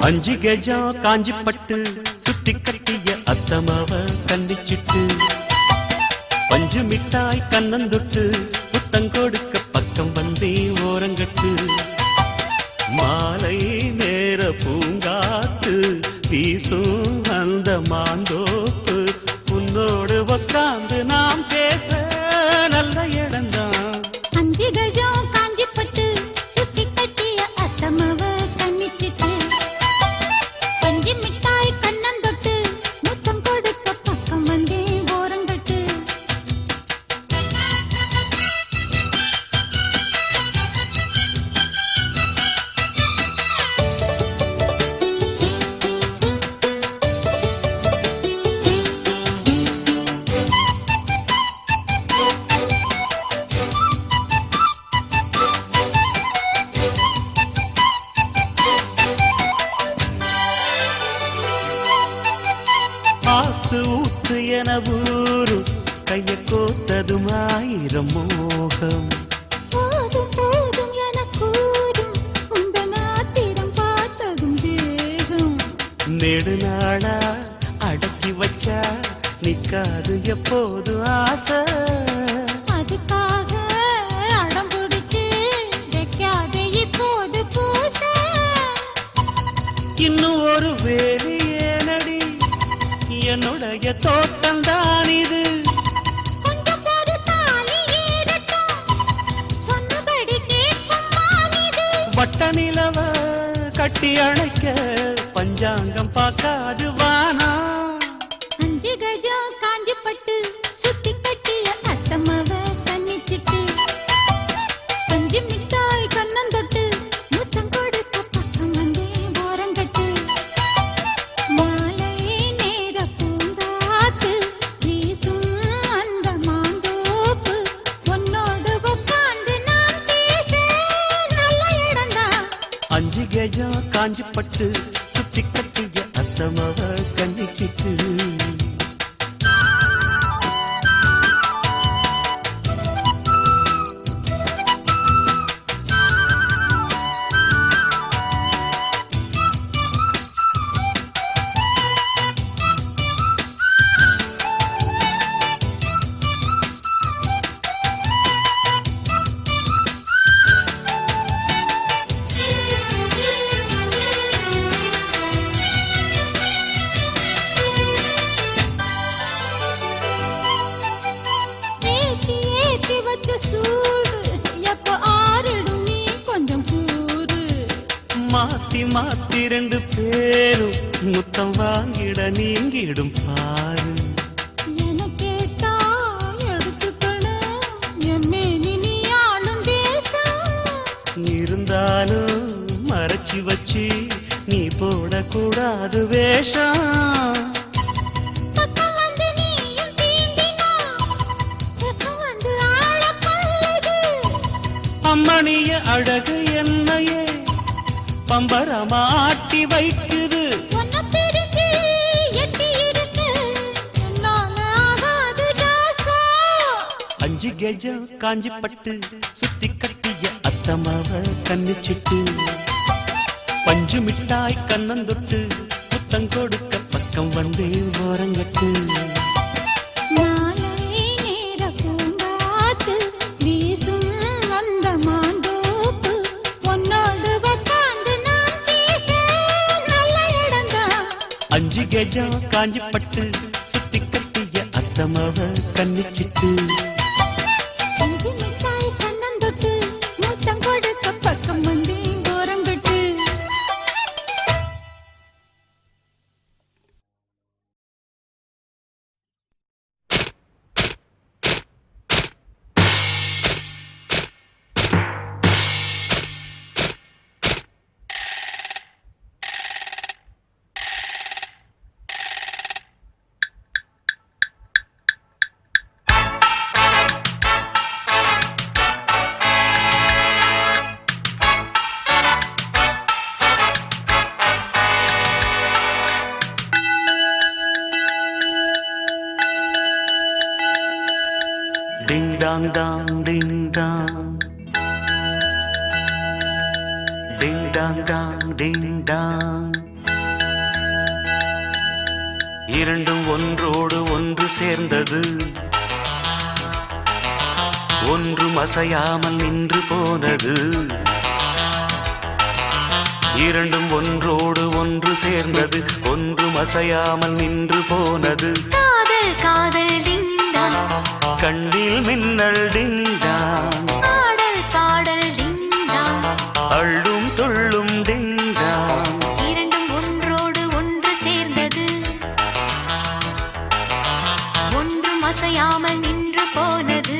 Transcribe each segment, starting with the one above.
அஞ்சு கெஜம் காஞ்சி பட்டு சுத்தி கட்டிய அத்தமாவ கண்ணிச்சிட்டு பஞ்சு மிட்டாய் கண்ணந்தொட்டு புத்தம் கொடுக்க பக்கம் வந்தே ஓரங்கட்டு மாலை நேர பூங்காத்து வீசும் அந்த மாந்தோப்பு உன்னோடு உக்காந்து நாம் பேச நல்ல இடம்தான். அஞ்சு கஜம் காஞ்சி பட்டு சுத்தி கட்டிய அத்தமாவ கண்ணிச்சிட்டு பஞ்சு மிட்டாய் கண்ணந்தொட்டு முத்தம் கொடுக்க பக்கம் வந்தே ஓரங்கட்டு ஆத்து ஊத்து என ஊரு கைய கோத்ததும் ஆயிரம் மோகம் போதும் போதும் என கூறும் உந்த நாத்திரம் பார்த்ததும் தேகம் நெடுநாளா அடக்கி வச்சா நிக்காது எப்போது ஆசை அதுக்காக அடம் பிடிச்சு வைக்காதே இப்போது பூச இன்னும் ஒரு வேலி ஏனடி என்னுடைய தோட்டம்தான் இது கொஞ்சம் போது தாலி ஏறட்டும் சொன்னபடி கேட்கும் மாலிது வட்ட நிலவ கட்டி அணைக்க பஞ்சாங்கம் பார்க்காது வானா. அஞ்சு கஜம் காஞ்சி பட்டு சுத்தி கட்டிய அத்தமாவ கண்ணிச்சிட்டு பஞ்சு மிட்டாய் கண்ணந்தொட்டு முத்தம் கொடுக்க பக்கம் வந்தே ஓரங்கட்டு மாலை நேர பூங்காத்து வீசும் அந்த மாந்தோப்பு உன்னோடு உட்கார்ந்து நாம் பேச நல்ல இடம்தான். அஞ்சு கெஜம் காஞ்சி பட்டு சுத்தி கட்டிய அத்தமவ கண்ணிச்சிட்டு ஏத்தி ஏத்தி வச்ச சூடு எப்ப ஆறிடும் நீ கொஞ்சம் கூறு மாத்தி மாத்தி ரெண்டு பேரும் முத்தம் வாங்கிட நீங்கிடும் பாரு எனக்கேத்தா எடுத்துக்கணும் எம்மேனி நீ ஆளும் தேசம் இருந்தாலும் மறைச்சி வச்சு நீ போடக்கூடாது வேஷம் பக்கம் வந்து நீயும் தீண்டினா பக்கம் வந்து ஆளப் பல்லுது அம்மணிய அழகு என்னையே பம்பரமாட்டி வைக்குது உன்னை பிரிச்சு எட்டி இருக்கு என்னால ஆகாது தாசா அஞ்சு கெஜம் காஞ்சி பட்டு சுத்தி கட்டிய அத்தமாவ கண்ணிச்சிட்டு பஞ்சு மிட்டாய் கண்ணந்தொட்டு புத்தம் கொடுக்க பக்கம் வந்து ஓரங்கட்டு மாலை நேர பூங்காத்து வீசும் அந்த மாந்தோப்பு உன்னோடு உட்கார்ந்து நாம் பேச நல்ல இடம்தான். அஞ்சு கெஜம் காஞ்சி பட்டு சுத்தி கட்டிய அத்தமாவ கண்ணிச்சிட்டு பஞ்சு மிட்டாய் கண்ணந்தொட்டு முத்தம் கொடுக்க பக்கம் வந்து ஓரங்கட்டு Ding dong dong, ding dong. Ding dong dong, ding dong. இரண்டும் ஒன்றோடு ஒன்று சேர்ந்தது, ஒன்றும் அசையாமல் நின்று போனது. இரண்டும் ஒன்றோடு ஒன்று சேர்ந்தது, ஒன்றும் அசையாமல் நின்று போனது. காதல் காதல் டிங்கா, கண்ணில் மின்னல் டிங்கா, பாடல் பாடல் டிங்கா, அள்ளும் துள்ளும் டிங்கா. இரண்டும் ஒன்றோடு ஒன்று சேர்ந்தது, ஒன்றும் அசையாமல் நின்று போனது.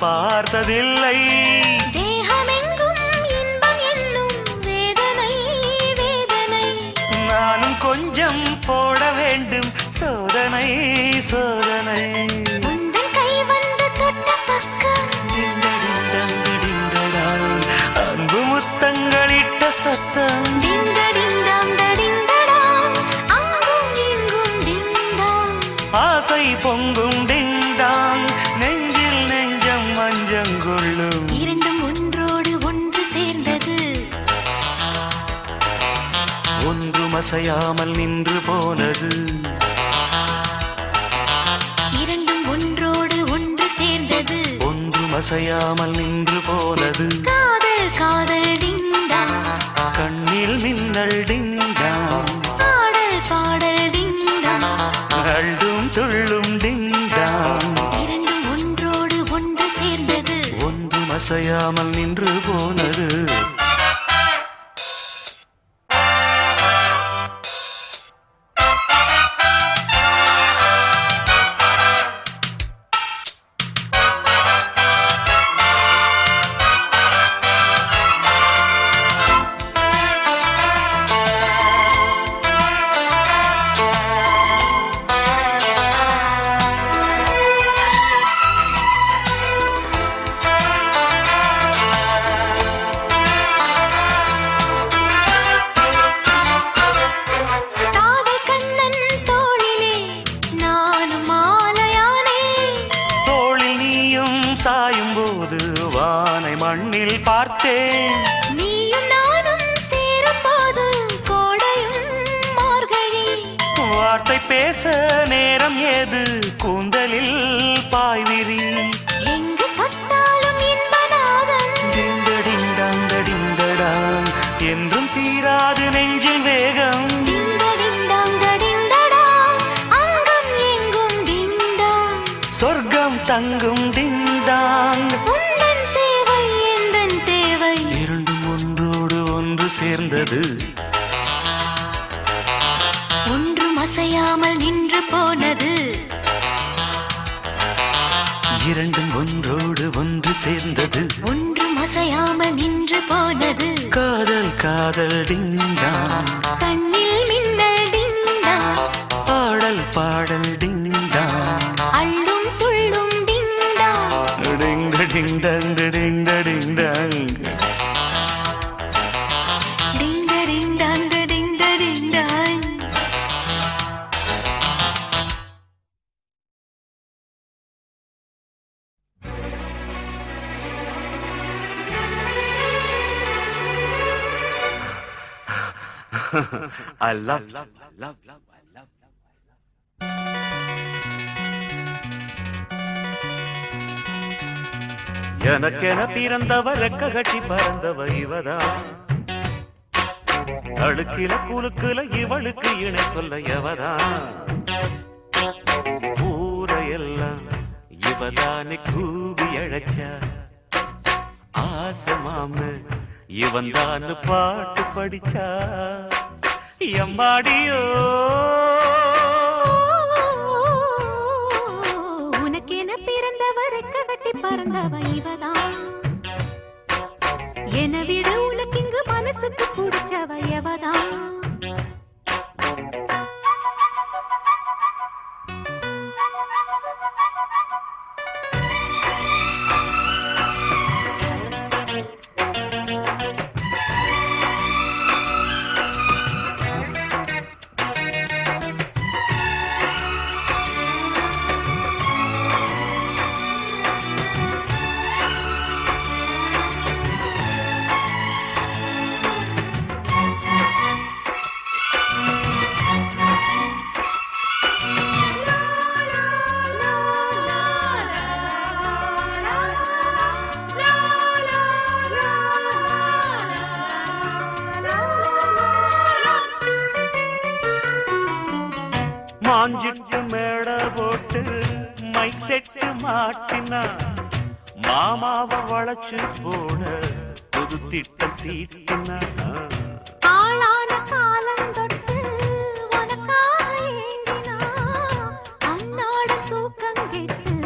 பார்த்ததில்லை. தேகமெங்கும் இன்பம் என்னும் வேதனை வேதனை. நானும் கொஞ்சம் போட வேண்டும் சோதனை சோதனை. உந்தன் கை வந்து தொட்ட பக்கம் அன்பு முத்தங்களிட்ட சத்தம். ஆசை பொங்கும் டிங்டாங், நெஞ்சில் நெஞ்சம் மஞ்சங்கொள்ளும். இரண்டும் ஒன்றோடு ஒன்று சேர்ந்தது, ஒன்றும் அசையாமல் நின்று போனது. இரண்டும் ஒன்றோடு ஒன்று சேர்ந்தது, ஒன்றும் அசையாமல் நின்று போனது. காதல் காதல் டிங்கா, கண்ணில் மின்னல் டிங்கா, பாடல் பாடல் டிங்கா, அள்ளும் துள்ளும் டிங்கா. இரண்டும் ஒன்றோடு ஒன்று சேர்ந்தது, ஒன்றும் அசையாமல் நின்று போனது. சாயும் போது வானை மண்ணில் பார்த்தேன். நீயும் நானும் சேரும் போது கோடையும் மார்கழி. வார்த்தை பேச நேரம் ஏது கூந்தலில் பாய்விரி. எங்கு பட்டாலும் இன்பநாதம் டிண்டடிண்டாங் என்றும் தீராது நெஞ்சில் வேகம். சொர்க்கம் தங்கும் டிண்டாங், உந்தன் சேவை எந்தன் தேவை. இரண்டும் ஒன்றோடு ஒன்று சேர்ந்தது, ஒன்றும் அசையாமல் நின்று போனது. இரண்டும் ஒன்றோடு ஒன்று சேர்ந்தது, ஒன்றும் அசையாமல் நின்று போனது. காதல் காதல் டிண்டாங், கண்ணில் மின்னல் டிண்டாங், பாடல் பாடல் டிண்டாங், அள்ளும் துள்ளும் டிண்டாங். டிங் டிங் டங் டிங் டிங் டங். I love, love, love, love, I love. எனக்கென பிறந்தவ ரெக்க கட்டி பறந்தவ இவதான். அழுக்கில குலுக்குல இவளுக்கு இணை சொல்ல எவதான். ஊரையெல்லாம் இவதானே கூவி அழைச்சா. ஆசை மாமு இவன் தான் பாட்டு படிச்சா. எம்மாடியோ உனக்கென பிறந்தவர் ரெக்க கட்டி பறந்தவ இவதான். என விட உனக்கு இங்கு மனசுக்கு பிடிச்சவ எவதான். மாஞ்சிட்டு மேட போட்டு மைக் செட்டு மாட்டினா மாமாவ வளைச்சு போட புது திட்டம் தீட்டினா. ஆளான காலம் தொட்டு உனக்காக ஏங்கினா அன்னாட தூக்கம் கெட்டு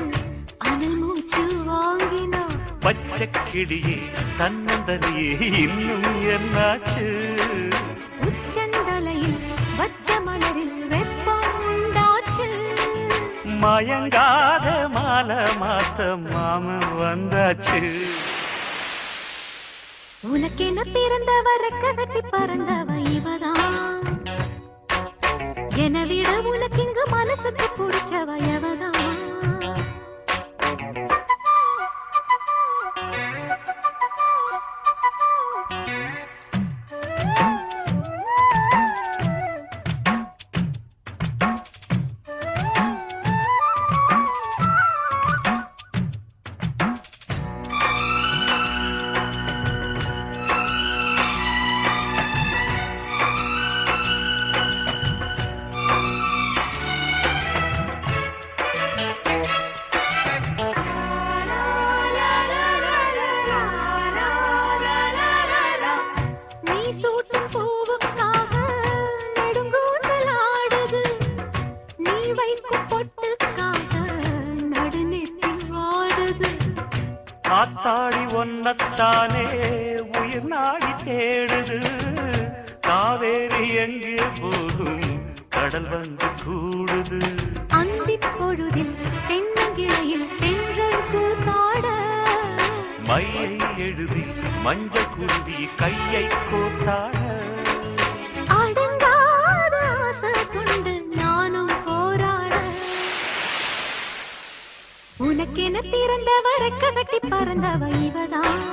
அனல் மூச்சு வாங்கினா. பச்சை கிளியே தன்னந்தனியே இன்னும் என்னாச்சு. உச்சந்தலையில் வச்ச மலரில் வெப்பம் உண்டாச்சு. மயங்காத மாலை மாத்த மாமன் வந்தாச்சு. உனக்கென பிறந்தவ ரெக்க கட்டி பறந்தவ இவதான். என விட உனக்கு இங்கு மனசுக்கு பிடிச்சவ எவதான். சூட்டும் பூவுக்காக நெடுங்கூந்தல் ஆடுது. நீ வைக்கும் பொட்டுக்காக நடுநெத்தி வாடுது. காத்தாடி ஒன்னத்தானே உயிர் நாடி தேடுது. காவேரி எங்கே போகும் கடல் வந்து கூடுது. அந்திப் பொழுதில் தென்னங்கிளையில் தென்றல் கூத்தாட மையை எழுதி மஞ்சள் குருவி கையை கோத்தாட. அடங்காத ஆசை கொண்டு நானும் போராட. உனக்கென பிறந்தவ ரெக்க கட்டி பறந்தவ இவதான்.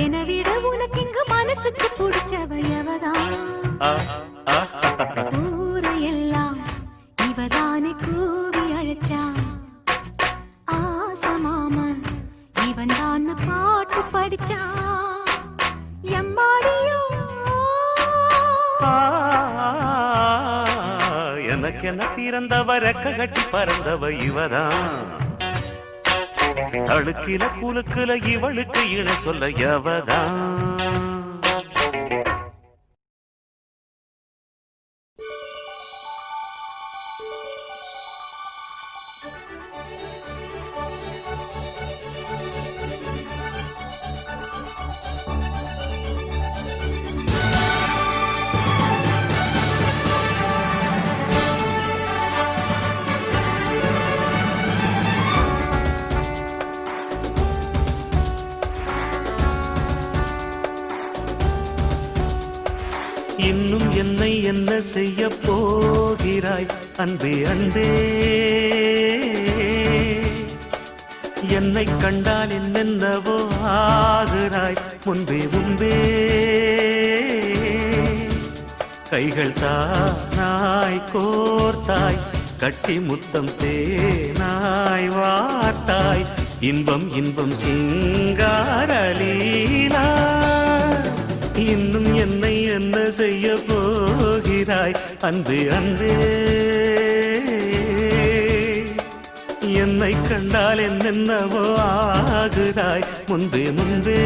என விட உனக்கு இங்கு மனசுக்கு பிடிச்சவ எவதான். ஊரையெல்லாம் இவதானே கூவி அழைச்சா. ஆசை மாமன் இவன் தான் பாட்டு படிச்சா. எம்மாடியோ எனக்கென பிறந்தவ ரெக்க கட்டி பறந்தவ இவதான். அழுக்கில குலுக்குல இவளுக்கு இணை சொல்ல எவதான். இன்னும் என்னை என்ன செய்ய போகிறாய் அன்பே அன்பே. என்னை கண்டால் என்னென்னவோ ஆகிறாய் முன்பே முன்பே. கைகள் தானாய் கோர்த்தாய் கட்டி முத்தம் தேனாய் வார்த்தாய். இன்பம் இன்பம் சிங்காரலீலா. இன்னும் என்னை என்ன செய்ய போகிறாய் அன்பே அன்பே. என்னை கண்டால் என்னென்னவோ ஆகிறாய் முன்பே முன்பே.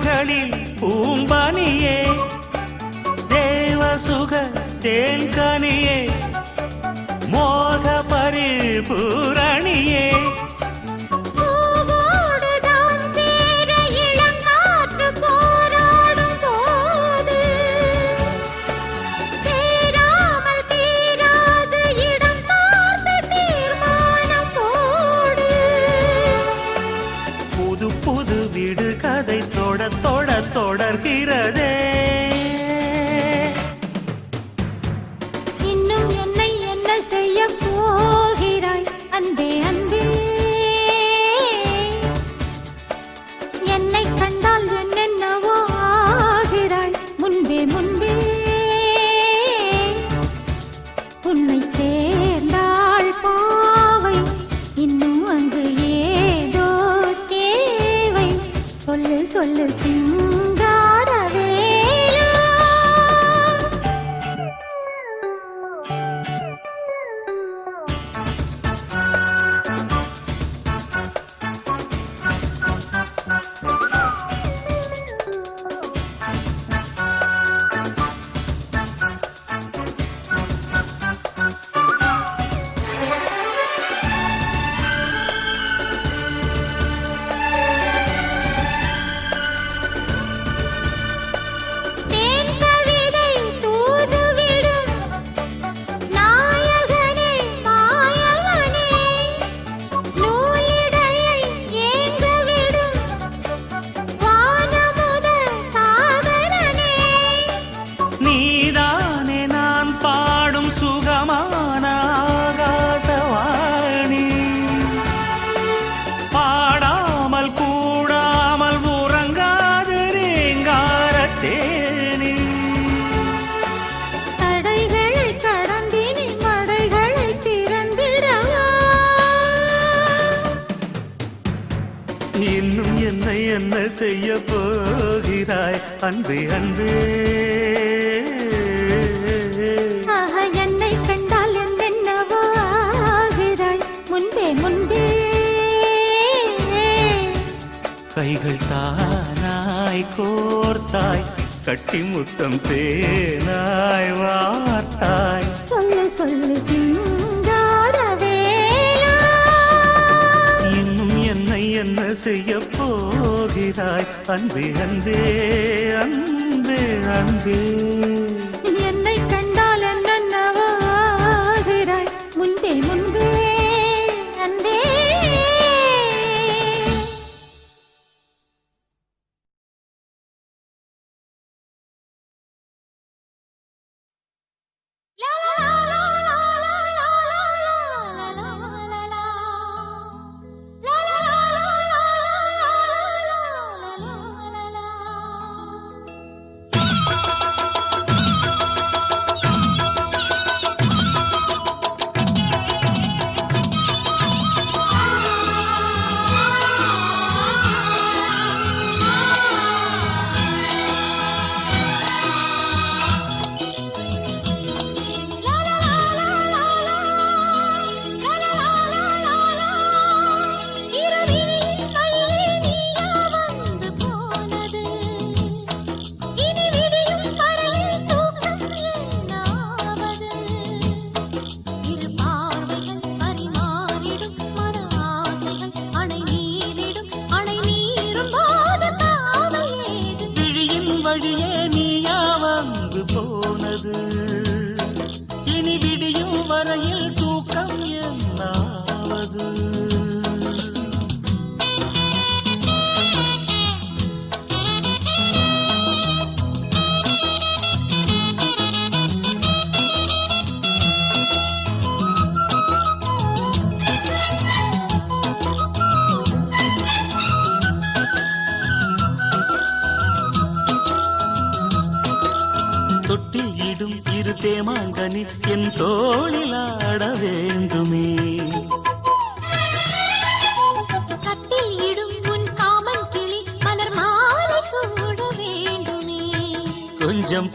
மொழிகளில் பூம்பனியே தேவசுக தேன்கனியே மோக பரிபூரணியே பூவோடுதான் சேர இளங்காற்று போராடும் போது சேராமல் தீராது இடம் பார்த்து தீர்மானம் போடு. புது புது வீடு கதை தொட தொட தொடர்கிறதே இன்னும் என்னை என்ன செய்ய போகிறாய் அன்பே அன்பே என்னை கண்டால் என்னென்னவோ ஆகிறாய் முன்பே முன்பே உன்னை சேர்ந்தாள் பாவை இன்னும் அங்கு ஏதோ தேவை சொல்லு சொல்லு சிங்காரவேலா. தேன் கவிதை தூதுவிடும் நாயகனே மாயவனே நூலிடையை ஏங்கவிடும் வானமுத சாகரனே. நீதானே நான் பாடும் சுகமான ஆகாசவாணி பாடாமல் கூடாமல் உறங்காது ரீங்காரத்தேனி தடைகளை கடந்தினி மடைகளை திறந்திடவா. இன்னும் என்னை என்ன செய்ய போகிறாய் அன்பே அன்பே ஆஹா, என்னை கண்டால் என்னென்னவோ ஆகிறாய் முன்பே முன்பே. கைகள் தானாய் கோர்த்தாய் கட்டி முத்தம் தேனாய் வார்த்தாய் சொல்லு சொல்லு சிங்காரவேலா. இன்னும் என்னை என்ன செய்ய போகிறாய் அன்பே அன்பே அன்பே அன்பே என்னை கண்டால் என்னென்னவோ ஆகிறாய் முன்பே முன்பே அன்பே. லா லா லா லா லா லா லா லா லா லா. லா லா லா லா லா லா லா லா லா. விழியின் வழியே நீயா வந்து போனது இனி விடியும் வரையில் தூக்கம் என்னாவது தொட்டில் இடும் இரு தேமாங்கனி என் தோளில் ஆட வேண்டுமே கட்டில் இடும் உன் காமன் கிளி மலர் மாலை சூட வேண்டுமே. கொஞ்சம்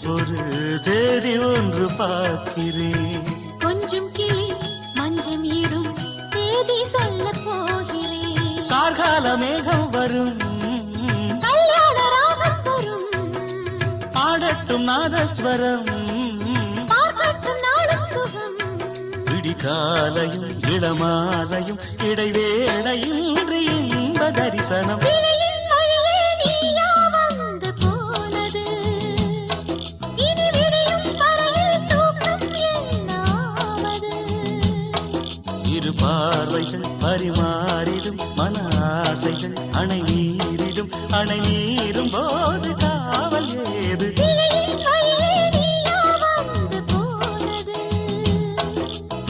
பொறு தேதி ஒன்று பார்க்கிறேன் கொஞ்சம் கிளி மஞ்சம் இடும் செய்தி சொல்ல போகிறேன். கார்கால மேகம் வரும் மீட்டட்டும் நாதஸ்வரம் பார்க்கட்டும் நாளும் சுகம் விடிகாலையும் இளமாலையும் இடைவேளையின்றி இன்ப தரிசனம் விழியின் வழியே நீயா வந்து போனது இனி விடியும் வரையில் தூக்கம் என்னாவது இரு பார்வைகள் பரிமாறிடும் மன ஆசைகள் அணை நீரிடும் அணை நீரும் போது காவல் ஏது விழியின் வழியே நீயா வந்து போனது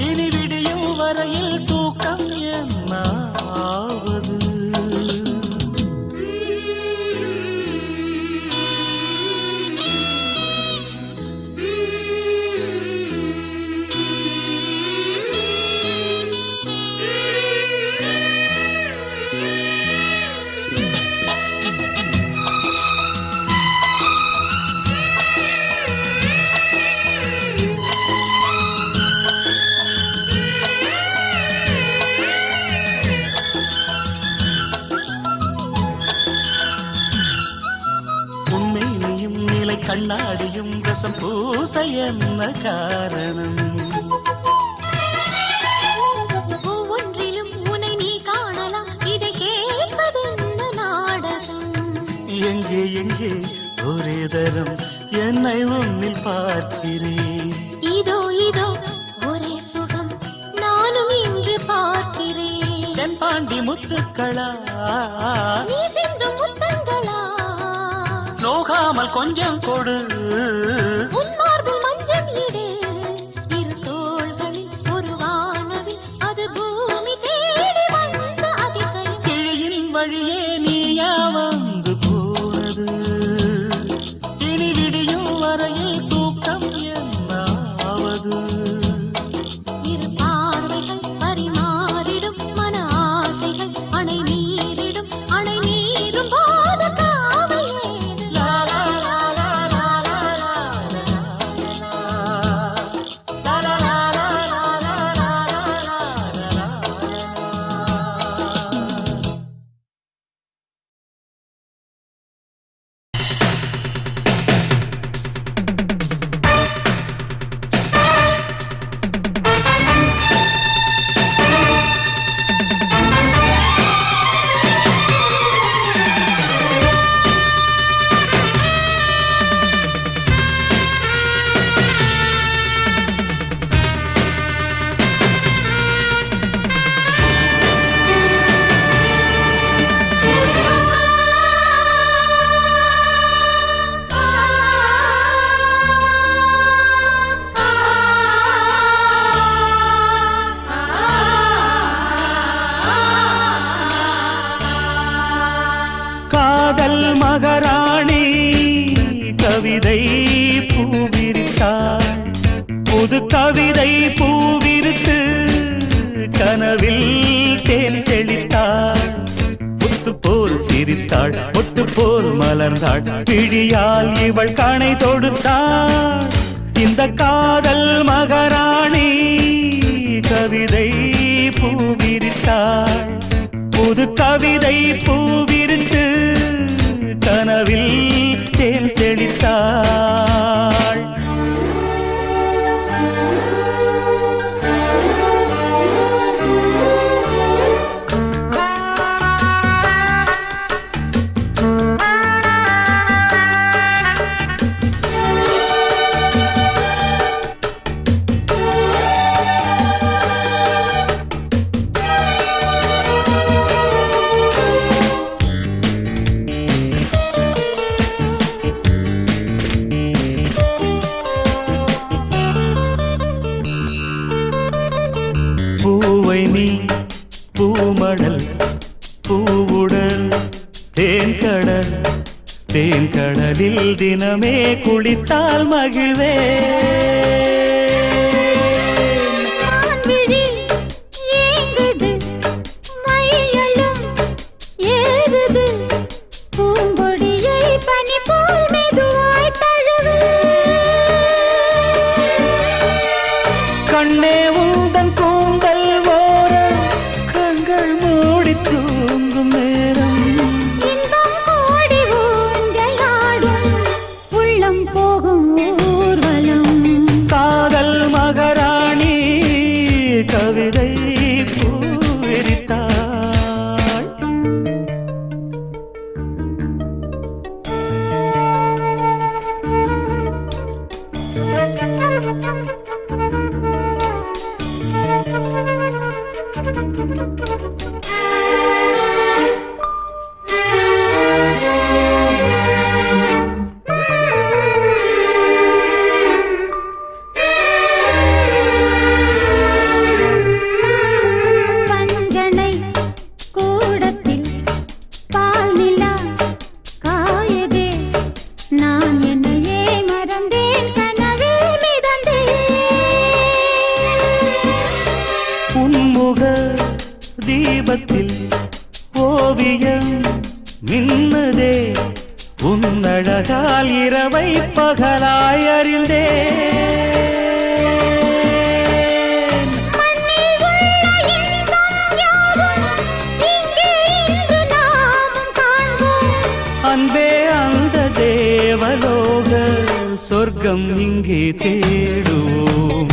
இனி விடியும் வரையில் தூக்கம் என்னாவது உண்மையிலையும் நிலை கண்ணாடியும் ரசம் பூச என்ன காரணம் ஒவ்வொன்றிலும் உன்னை நீ காணலாம் இதை கேட்பதென்ன நாடகம் எங்கே எங்கே ஒரே தரம் என்னை உன்னில் பார்க்கிறேன் இதோ இதோ ஒரே சுகம் நானும் இன்று பார்க்கிறேன் தென்பாண்டி முத்துக்களா நீ சிந்தும் முத்தங்களா நோகாமல் கொஞ்சம் கொடு உன் மார்பில் மஞ்சள் இடு இரு தோள்களில் ஒரு வானவில் அது பூமி தேடி வந்த அதிசயம் கிழியின் வழியே நீயா வந்து போனது இனி விடியும் வரையில் தூக்கம் என்னாவது இரு பார்வைகள் பரிமாறிடும் மன ஆசைகள் அணை நீரிடும் அணை நீரும் போது காவல் ஏது லா லா லா லா லா லா லா லா லா லா லா லா லா. காதல் மகராணி கவிதை பூவிரித்தாள் புது கவிதை பூவிரித்து கனவில் தேன் தெளித்தாள் முத்து போல் சிரித்தாள் முத்து போல் மலர்ந்தாள் பிழியால் இவள் கணை தொடுத்தாள் இந்த காதல் மகராணி கவிதை பூவிரித்தாள் புது கவிதை பூவிரித்து கனவில் தேன் தெளித்தாள் பூவை நீ பூமடல் பூவுடல் தேன்கடல் தேன்கடலில் தினமே குளித்தால் மகிழ்வே மான்விழி ஏங்குது மையலும் ஏறுது பூங்கொடியை பனி போல் மெதுவாய் தழுவு கண்ணே உந்தன் கூந்தல் ஓரம் கண்கள் மூடி தூங்கும் நேரம் இன்பம் கோடி ஊஞ்சலாடும் உள்ளம் போகும் தீபத்தில் ஓவியம் மின்னதே உன்னழகால் இரவை பகலாய் அறிந்தே அன்பே அந்த தேவலோக சொர்க்கம் இங்கே தேடுவோம்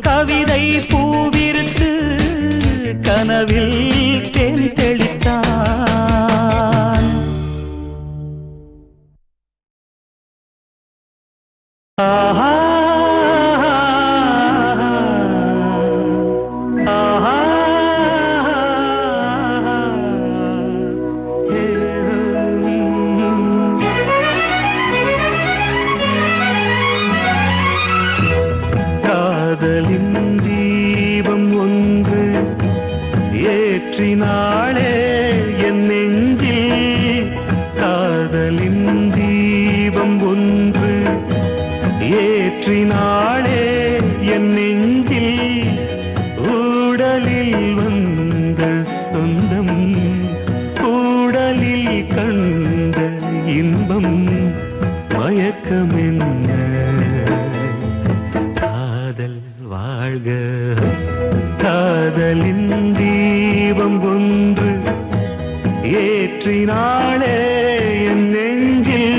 கவிதை பூவிருத்து கனவில் தேன் தெளித்தான் ஆஹா ஆஹா காதலின் தீபம் ஒன்று ஏற்றினாளே என் நெஞ்சில் காதலின் தீபம் ஒன்று ஏற்றினாளே என் நெஞ்சில் ஊடலில் வந்த சொந்தம் ஊடலில் கண்ட இன்பம் மயக்கமென்ன வாழ்க காதலின் தீபம் ஒன்று ஏற்றினாளே என் நெஞ்சில்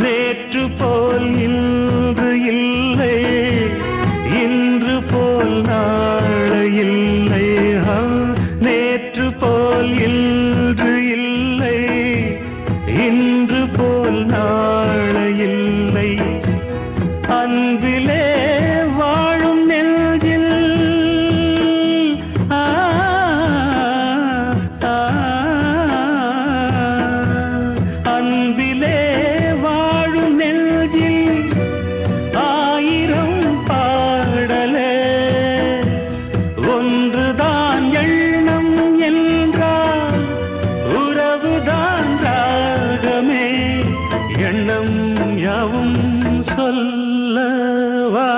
நேற்று போல் இன்று இல்லை இன்று போல் நாளை இல்லை நேற்று போல் இன்று இல்லை இன்று போல் நாளை இல்லை அன்பிலே வாழும் நெஞ்சில் அன்பிலே ஆயிரம் பாடலே ஒன்றுதான் எண்ணம் என்றால் உறவுதான் ராகமே எண்ணம் யாவும் சொல்லவா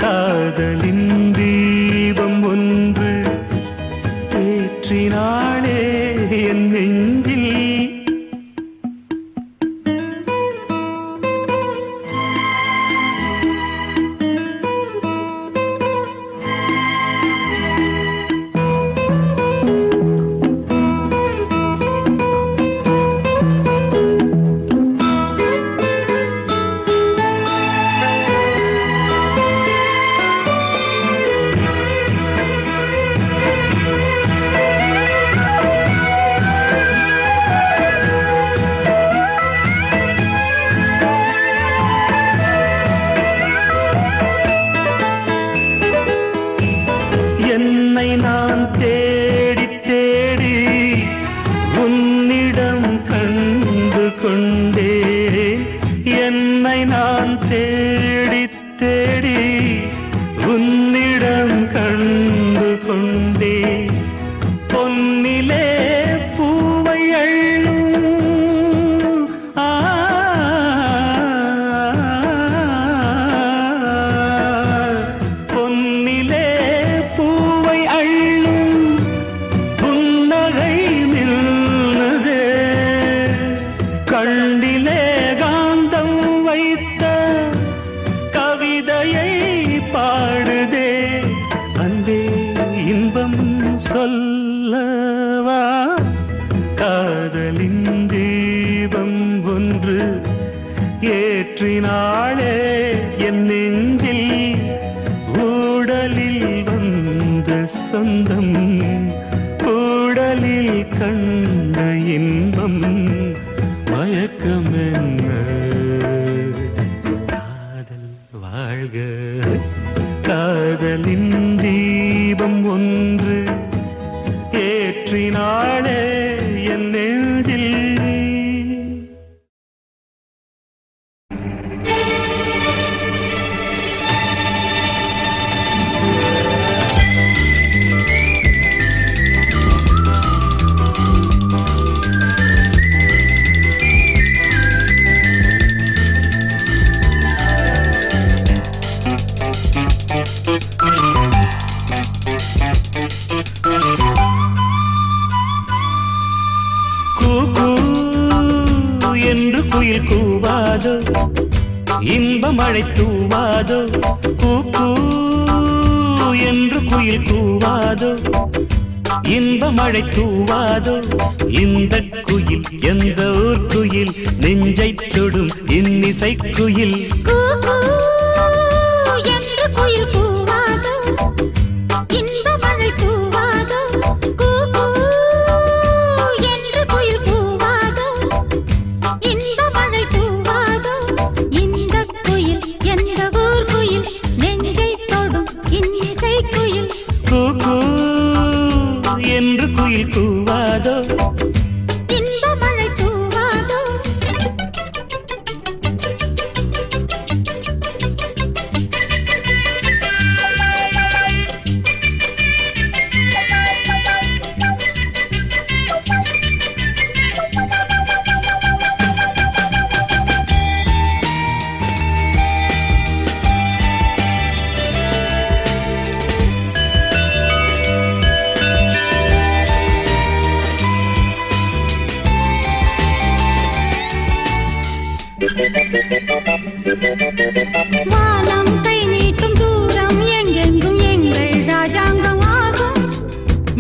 காதலின் தீபம் ஒன்று ஏற்றினாளே என் நெஞ்சில் என்னை நான் தேடி தேடி உன்னிடம் கண்டு கொண்டே என்னை நான் தேடி தேடி உன்னிடம் கண்டு கொண்டே பொன்னிலே பூவை அள்ளும் பொன்னிலே பூவை அள்ளும் புன்னகை நின்றதே கண்டிலே காந்தம் வைத்த கவிதையை பாட சொல்லவா காதலின் தீபம் ஒன்று ஏற்றினாளே என் நெஞ்சில் ஊடலில் வந்த சொந்தம் ஊடலில் கண்ட இன்பம் மயக்கம் என்ன காதல் வாழ்க காதலின் தீபம் ஒன்று ஏற்றினாளே என் நெஞ்சில் என்று குயில் கூவாதோ இன்ப மழை தூவாதோ கூ என்று குயில் கூவாதோ இன்ப மழை தூவாதோ இந்த குயில் எந்த ஊர் குயில் நெஞ்சைத் தொடும் இன்னிசை குயில் என்று குயில் கூவாதோ இன்ப மழை தூவாதோ என்று குயில் கூவாதோ இன்ப மழை தூவாதோ இந்த குயில் எந்த ஊர் குயில் நெஞ்சை தொடும் இன்னிசை குயில் கூ என்று குயில் கூவாதோ இன்ப மழை தூவாதோ வானம் கை நீட்டும் தூரம் எங்கெங்கும் எங்கள் ராஜாங்கமாகும்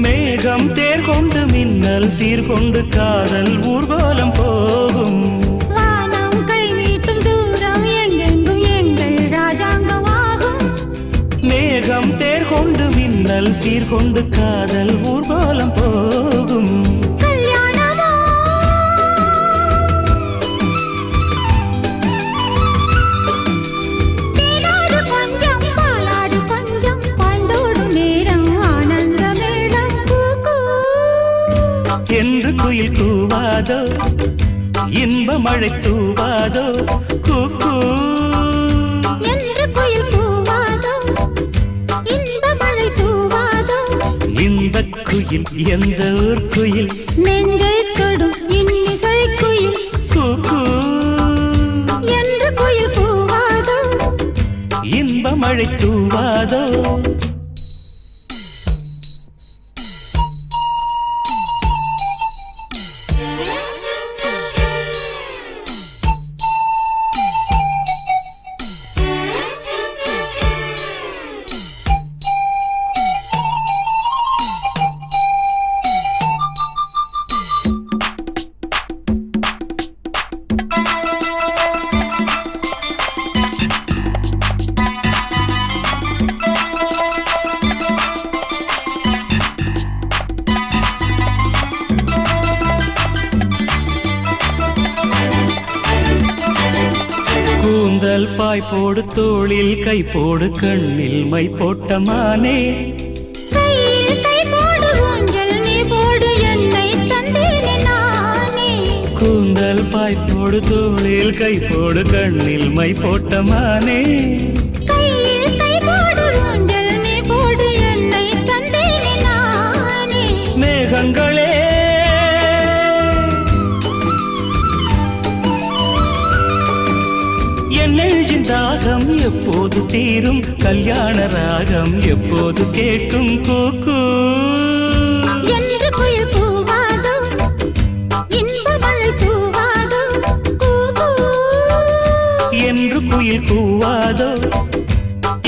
மேகம் தேர் கொண்டு மின்னல் சீர்கொண்டு காதல் ஊர்வலம் போகும் வானம் கை நீட்டும் தூரம் எங்கெங்கும் எங்கள் ராஜாங்கமாகும் மேகம் தேர் கொண்டு மின்னல் சீர்கொண்டு காதல் ஊர்வலம் போகும் என்று குயில் கூவாதோ இன்ப மழை தூவாதோ கூ என்று குயில் கூவாதோ இன்ப மழை தூவாதோ இந்த குயில் எந்த ஊர் குயில் நெஞ்சை தொடும் இன்னிசை குயில் கூ என்று குயில் கூவாதோ இன்ப மழை தூவாதோ கூந்தல் பாய் போடு தோளில் கை போடு கண்ணில் மை போட்ட மானே கையில் கை போடு ஊஞ்சல் நீ போடு என்னை தந்தேனே நானே கூந்தல் பாய் போடு தோளில் கை போடு கண்ணில் மை போட்ட மானே கையில் கை போடு ஊஞ்சல் நீ போடு என்னை தந்தேனே நானே மேகங்களே என் நெஞ்சின் தாகம் எப்போது தீரும் கல்யாண ராகம் எப்போது கேட்கும் கூ என்று குயில் கூவாதோ இன்ப மழை தூவாதோ என்று குயில் கூவாதோ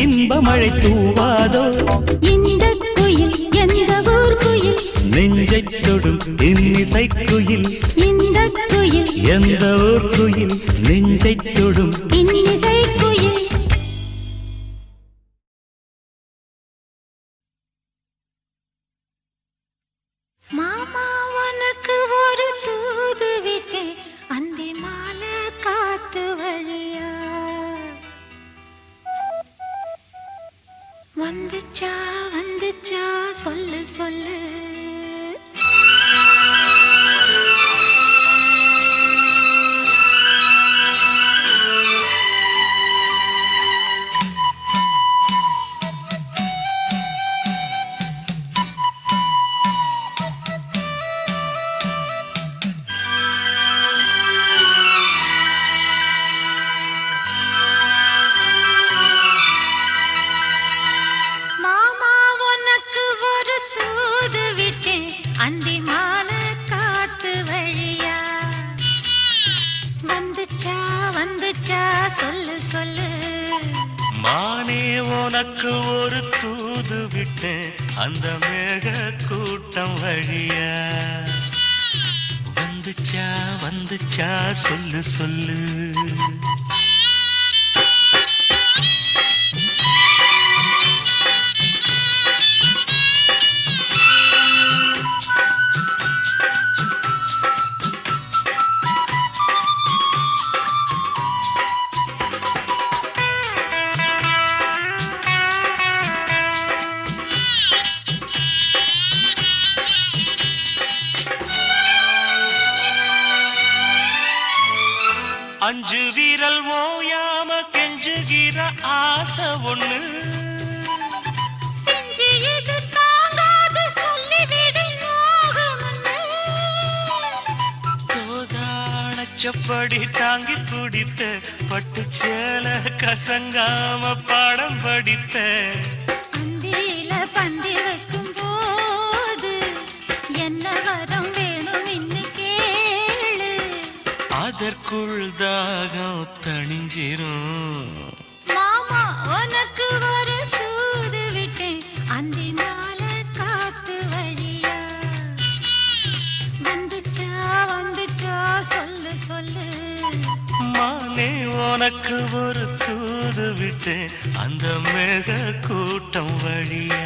இன்ப மழை தூவாதோ இந்த குயில் குயில் எந்த ஊர் குயில் நெஞ்சைத் தொடும் இன்னிசைக்குயில் இந்த குயில் எந்த ஊர் குயில் நெஞ்சைத் தொடும் இன்னிசை குயில் மாமா உனக்கு ஒரு தூது விட்டேன் அந்தி மாலை காத்து வழியா வந்துச்சா வந்துச்சா சொல்லு சொல்லு மாமா உனக்கு ஒரு தூது விட்டேன் அந்தி மாலை காத்து வழியா வந்துச்சா வந்துச்சா சொல்லு சொல்லு மானே உனக்கு ஒரு தூது விட்டேன் அந்த மேக கூட்டம் வழியா வந்துச்சா வந்துச்சா சொல்லு சொல்லு அஞ்சு வீரல் ஓயாம கெஞ்சுகிற ஆசை ஒண்ணு நெஞ்சு இது தாங்காது சொல்லிவிடு மோகமன்னு தோதானச்சப்படி தாங்கி பிடித்த பட்டு சேல கசங்காம பாடம் படித்த அந்தியில பந்தி வைக்கும் போது என்ன வரம் வேணும் இன்னு கேளு அதற்குள் தாகம் தணிஞ்சிரும் மாமா உனக்கு ஒரு தூது விட்டேன் அந்தி மாலை காத்து வழியா வந்துச்சா வந்துச்சா சொல்லு சொல்லு மானே உனக்கு ஒரு தூது விட்டேன் அந்த மேக கூட்டம் வழியா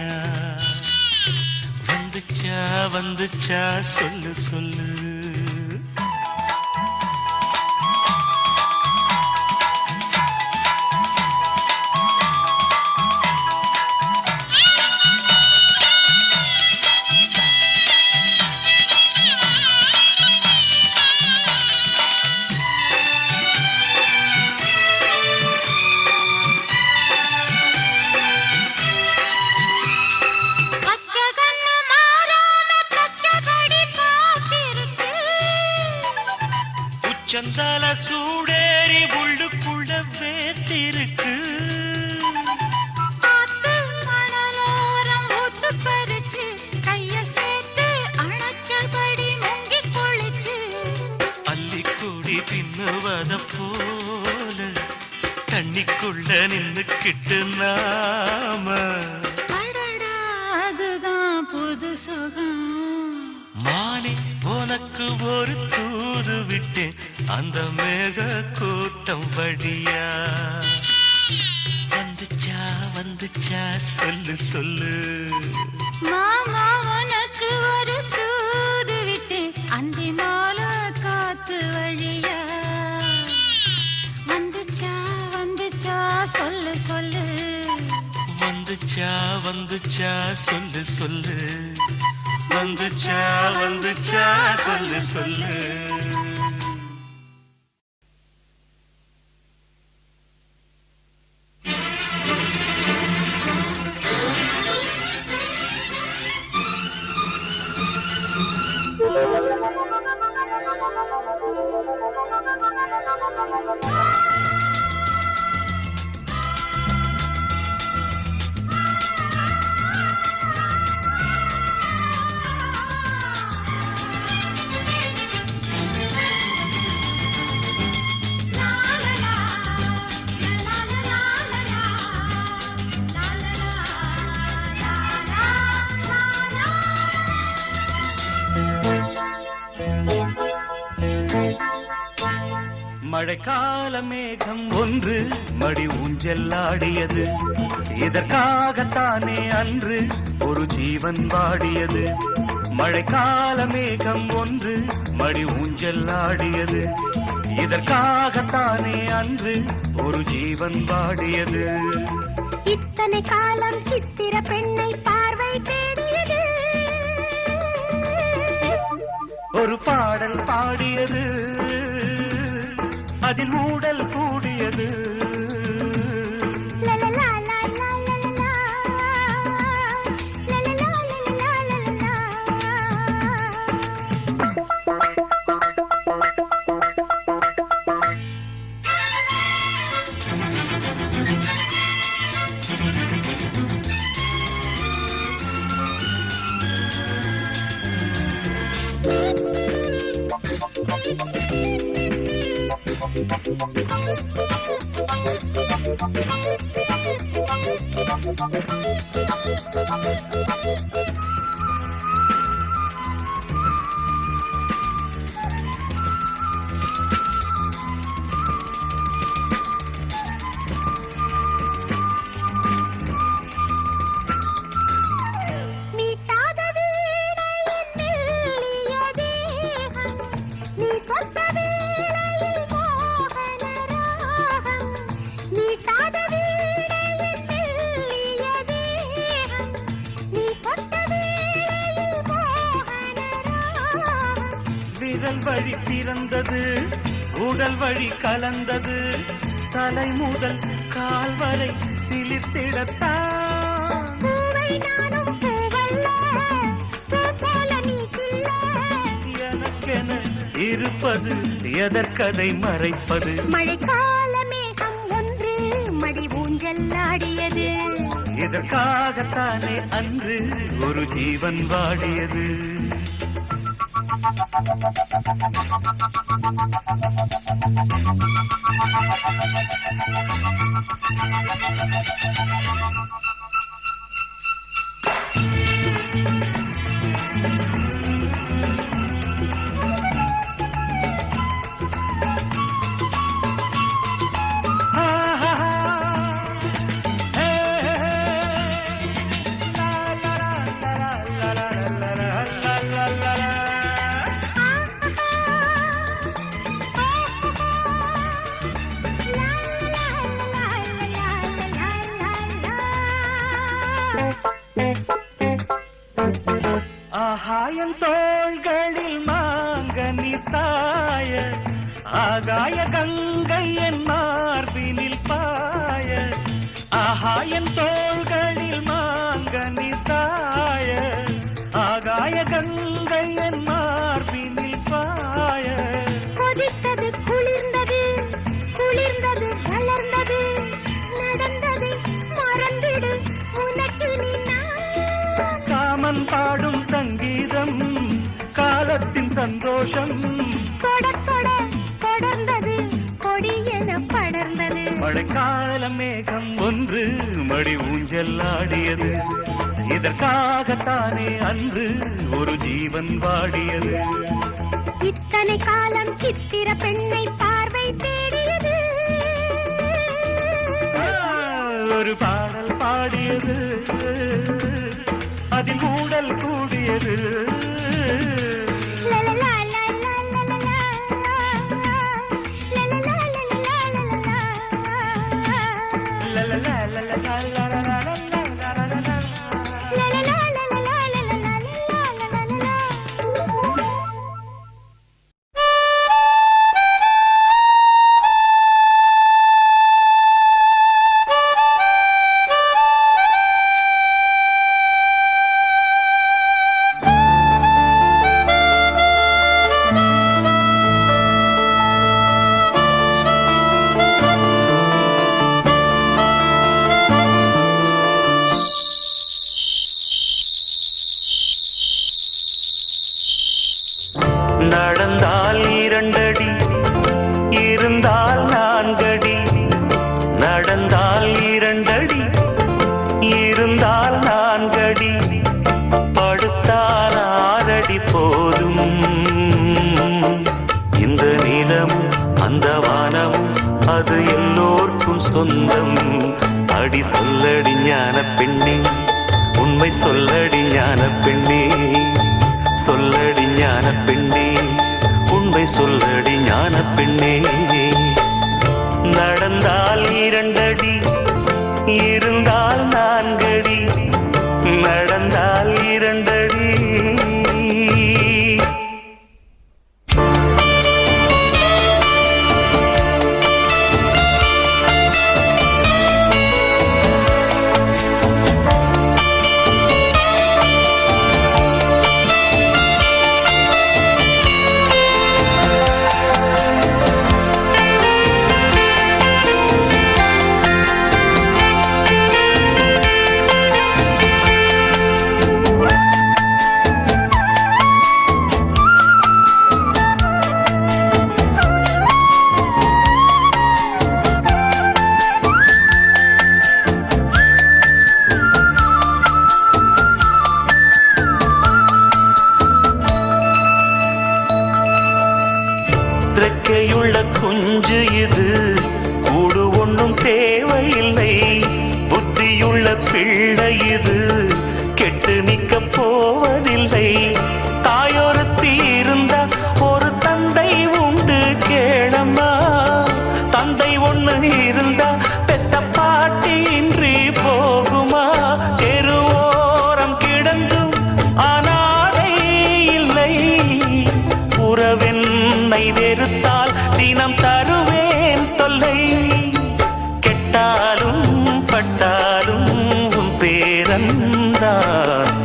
வந்துச்சா வந்துச்சா சொல்லு சொல்லு பச்சை கண்ணு மாறாம பச்சைப்படி காத்திருக்கு உச்சந்தால சூடேறி உள்ளுக்குள்ள வேத்திருக்கு காத்து மணலோரம் ஊத்து பறிச்சு கைய சேர்த்து அணைச்சபடி முங்கி குளிச்சு அள்ளிக்கூடி பின்னுவத போல தண்ணிக்குள்ள நின்னுக்கிட்டு நாம அடடா அதுதான் புது சுகம் மானே உனக்கு ஒரு தூது விட்டேன் அந்த மேக கூட்டம் வழியா வந்துச்சா வந்துச்சா சொல்லு சொல்லு மாமா உனக்கு ஒரு தூது விட்டேன் அந்தி மாலை காத்து வழியா வந்துச்சா வந்துச்சா சொல்லு சொல்லு வந்துச்சா வந்துச்சா சொல்லு சொல்லு வந்துச்சா வந்துச்சா சொல்லு சொல்லு மழைக்கால மேகம் ஒன்று மடி ஊஞ்செல்லாடியது. இதற்காகத்தானே அன்று ஒரு ஜீவன் வாடியது. மழைக்கால மேகம் ஒன்று மடி ஊஞ்செல்லாடியது. இதற்காகத்தானே அன்று ஒரு ஜீவன் வாடியது. இத்தனை காலம் சித்திர பெண்ணை பார்வை தேடியது. ஒரு பாடல் பாடியது, அதில் ஊடல் கூடியது. லலலா லா லா லலலா. லலலா லலலா லலலா. மீட்டாத வீணையின் மெல்லிய தேகம், நீ தொட்ட வேளையில் மோகன ராகம். மீட்டாத வீணையின் மெல்லிய தேகம், நீ தொட்ட வேளையில் மோகன ராகம். விரல் வழி பிறந்தது, உடல் வழி கலந்தது. தலை முதல் கால் வரை சிலித்திடத்தான். பூவை நானும் பூவல்ல, பூ போல நீ கில்ல. எனக்கென இருப்பது எதற்கதை மறைப்பது. மழைக்கால மேகம் ஒன்று மடி ஊஞ்சல்லாடியது. இதற்காகத்தானே அன்று ஒரு ஜீவன் வாடியது. ஆகாயம் தோள்களில் மாங்கனி சாய, ஆகாய கங்கை என் மார்பினில் பாய. ஆகாயம் தோள்களில் மாங்கனி சாய, ஆகாய கங்கை என் மார்பினில் பாய. கொதித்தது குளிர்ந்தது, குளிர்ந்தது வளர்ந்தது. நடந்தது மறந்திடு உனக்கினி நான். காமன் பாடும் சங்கீதம், காலத்தின் சந்தோஷம். தொட தொட தொடர்ந்தது, கொடியென படர்ந்தது. மழைக்கால மேகம் ஒன்று மடி ஊஞ்சல்லாடியது. இதற்காகத்தானே அன்று ஒரு ஜீவன் வாடியது. இத்தனை காலம் சித்திர பெண்ணை பார்வை தேடியது. ஒரு பாடல் பாடியது, அதில் ஊடல் கூடியது. லலலா லா லா லலலா. லலலா லலலா லலலா. லலலா லலலா லலலா லலலா. லலலா லலலா லலலா லலலா. எல்லோர்க்கும் சொந்தம். அடி சொல்லடி ஞான பெண்ணே, உண்மை சொல்லடி ஞான பெண்ணே, சொல்லடி ஞான பெண்ணே, உண்மை சொல்லடி ஞான பெண்ணே. நடந்தால் 2 அடி, இருந்தால் 4 அடி, நடந்தால் 2 அடி. ரெக்கையுள்ள குஞ்சு இது, கூடு ஒன்றும் தேவையில்லை. புத்தியுள்ள பிள்ளை இது, கெட்டு நிற்க போவதில்லை. தாயொருத்தி இருந்தா ஒரு தந்தை உண்டு கேளம்மா. தந்தை ஒண்ணு இருந்தா பெத்த பாட்டி இன்றி போகுமா? தெருவோரம் கிடந்தும் அனாதை இல்லை. உறவென்னை வெறுத்தால் தினம் தருவேன் தொல்லை. கெட்டாலும் பட்டாலும் உன் பேரன்தான்.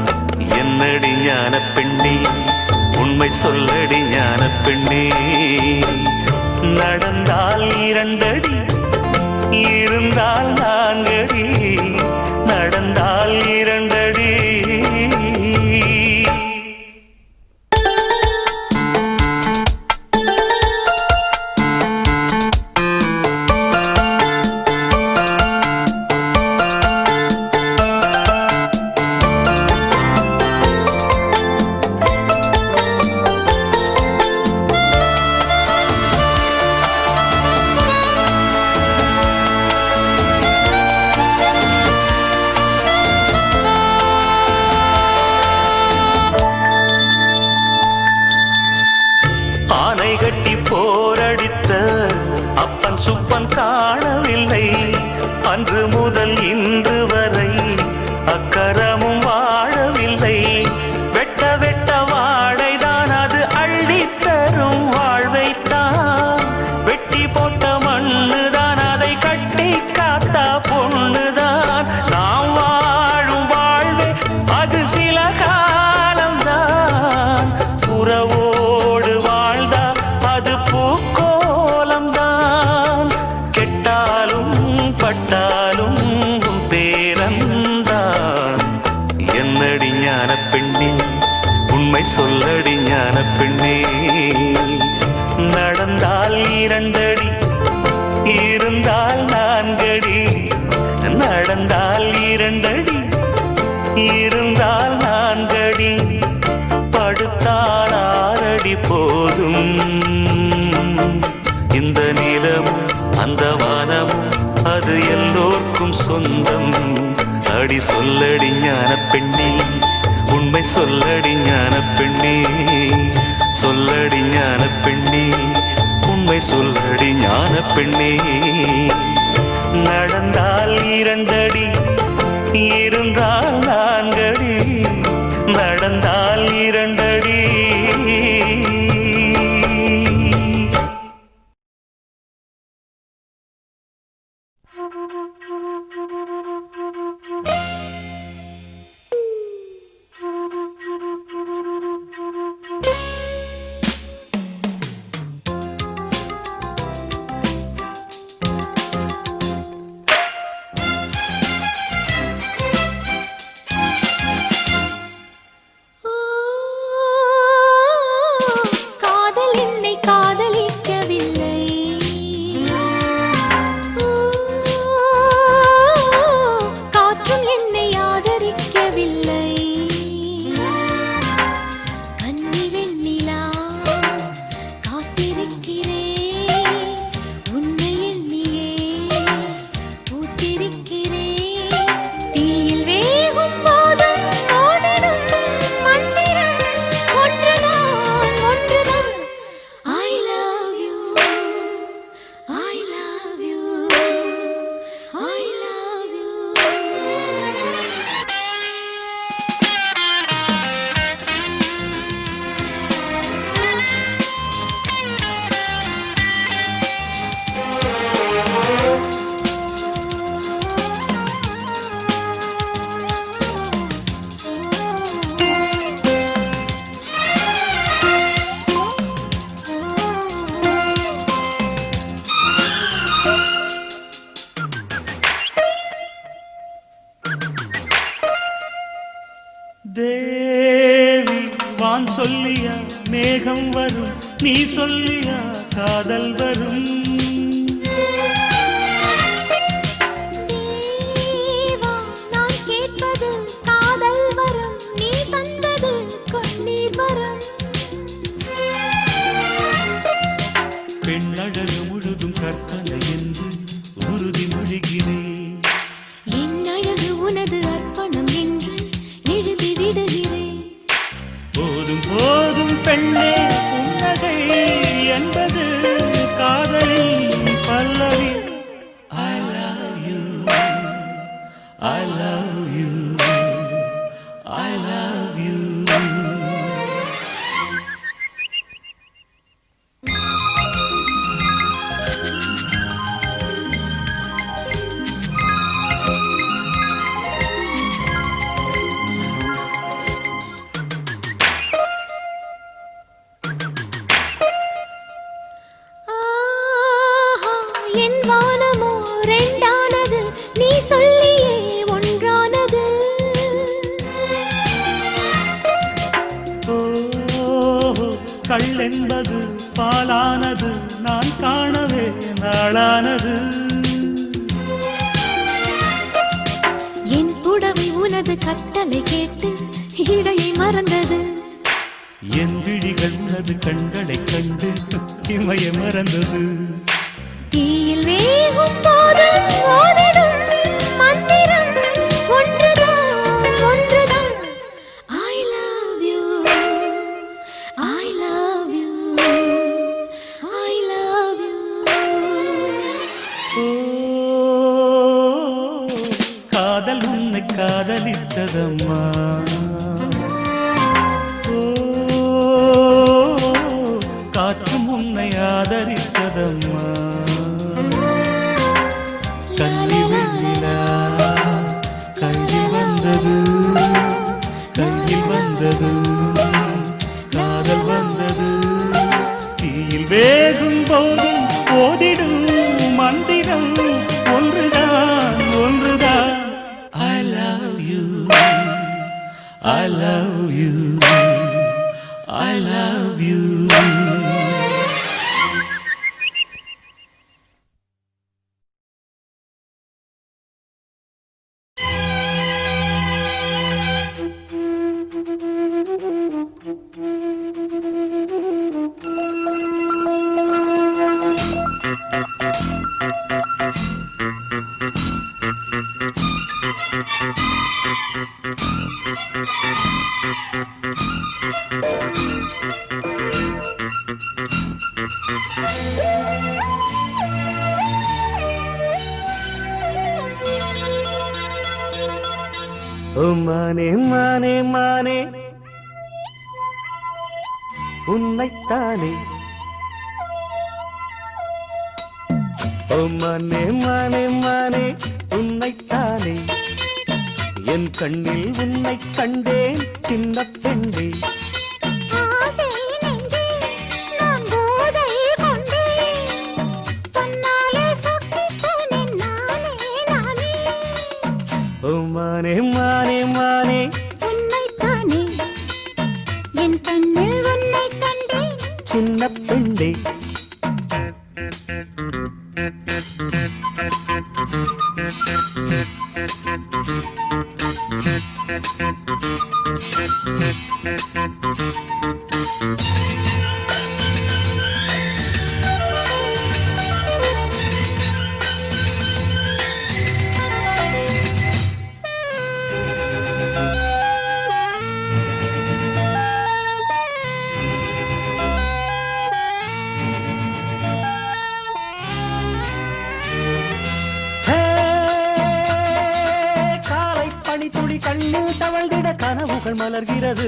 என்னடி ஞான பெண்ணே, உண்மை சொல்லடி ஞான பெண்ணே. நடந்தால் 2 அடி, இருந்தால் 4 அடி, நடந்தால் 2 அடி. ஆனை கட்டி போரடித்த அப்பன் சுப்பன் காணவில்லை. அன்று முதல் இன்று வரை அக்கரமும் வாழவில்லை. வெட்ட வெட்ட வாழைதான் அது அள்ளித்தரும் வாழ்வைத்தான். வெட்டி போட்ட மண்ணுதான் அதை கட்டி காத்தா பொண்ணுதான். நாம் வாழும் வாழ்வே அது சில காலம்தான். உறவோடு வாழ்ந்தா அது பூக்கோலம்தான். கெட்டாலும் பட்டாலும் உன் பேரன்தான். என்னடி ஞான பெண்ணே, உண்மை சொல்லடி ஞான பெண்ணே. நடந்தால் 2 அடி, இருந்தால் 4 அடி, நடந்தால் 2 அடி, இருந்தால் 4 அடி, படுத்தால் 6 அடி போதும். இந்த நிலமும் அந்த வானமும் அது எல்லோர்க்கும் சொந்தம். அடி சொல்லடி ஞான பெண்ணே, உண்மை சொல்லடி ஞான பெண்ணே, சொல்லடி ஞான பெண்ணே, உண்மை சொல்லடி ஞான பெண்ணே. நடந்தால் 2 அடி, இருந்தால் 4 அடி, நடந்தால் 2 அடி. தேவி வான் சொல்லியா மேகம் வரும், நீ சொல்லியா காதல் வரும். தேவா நான் கேட்பது காதல் வரும், நீ தந்தது கண்ணீர் வரும். பெண்ணழகு முழுதும் கற்பனை என்று உறுதி மொழிகிறேன். என் அழகு உனது அர்ப்பணம் என்று எழுதி விடுகிறேன். போதும் போதும் பெண்ணே புன்னகை என்பது காதலின் பல்லவி. I love you, I love you, I love you. ஆஹா என் வானமோ ரெண்டானது, நீ சொல்லியே ஒன்றானது. ஓ கள்ளென்பது பாலானது, நான் காணவே நாளானது. என் புடவை உனது கட்டளை கேட்டு இடையை மறந்தது. என் விழிகள் உனது கண்களைக் கண்டு இமய மறந்தது. தீயில் வேகும் போது ஓதிடும் மந்திரம் ஒன்றுதான் ஒன்றுதான். I love you, I love you, I love you. ஓ காதல் உன்னை காதலித்ததம்மா. ஓ காற்றும் உன்னை ஆதரித்ததம்மா. கண்ணி வெண்ணிலா கையில் வந்தது, கையில் வந்தது, காதல் வந்தது. தீயில் வேகும் போதும் ஓதிடும் மந்திரம் ஒன்றுதான் ஒன்றுதான். I love you, I love you, I love you. ஓ மானே மானே மானே உன்னைத்தானே. ஓ மானே மானே மானே உன்னைத்தானே. என் கண்ணில் உன்னை கண்டேன் சின்ன பெண்ணே. ஆசை நெஞ்சே நான் போதை கொண்டேன், தன்னாலே சொக்கிப்போனேன் நானே நானே. ஓ மானே மானே மானே உன்னைத்தானே என் கண்ணில் உன்னை கண்டேன். சின்ன பெண்ணே. கண்ணில் தவழ்ந்திட கனவுகள் மலர்கிறது.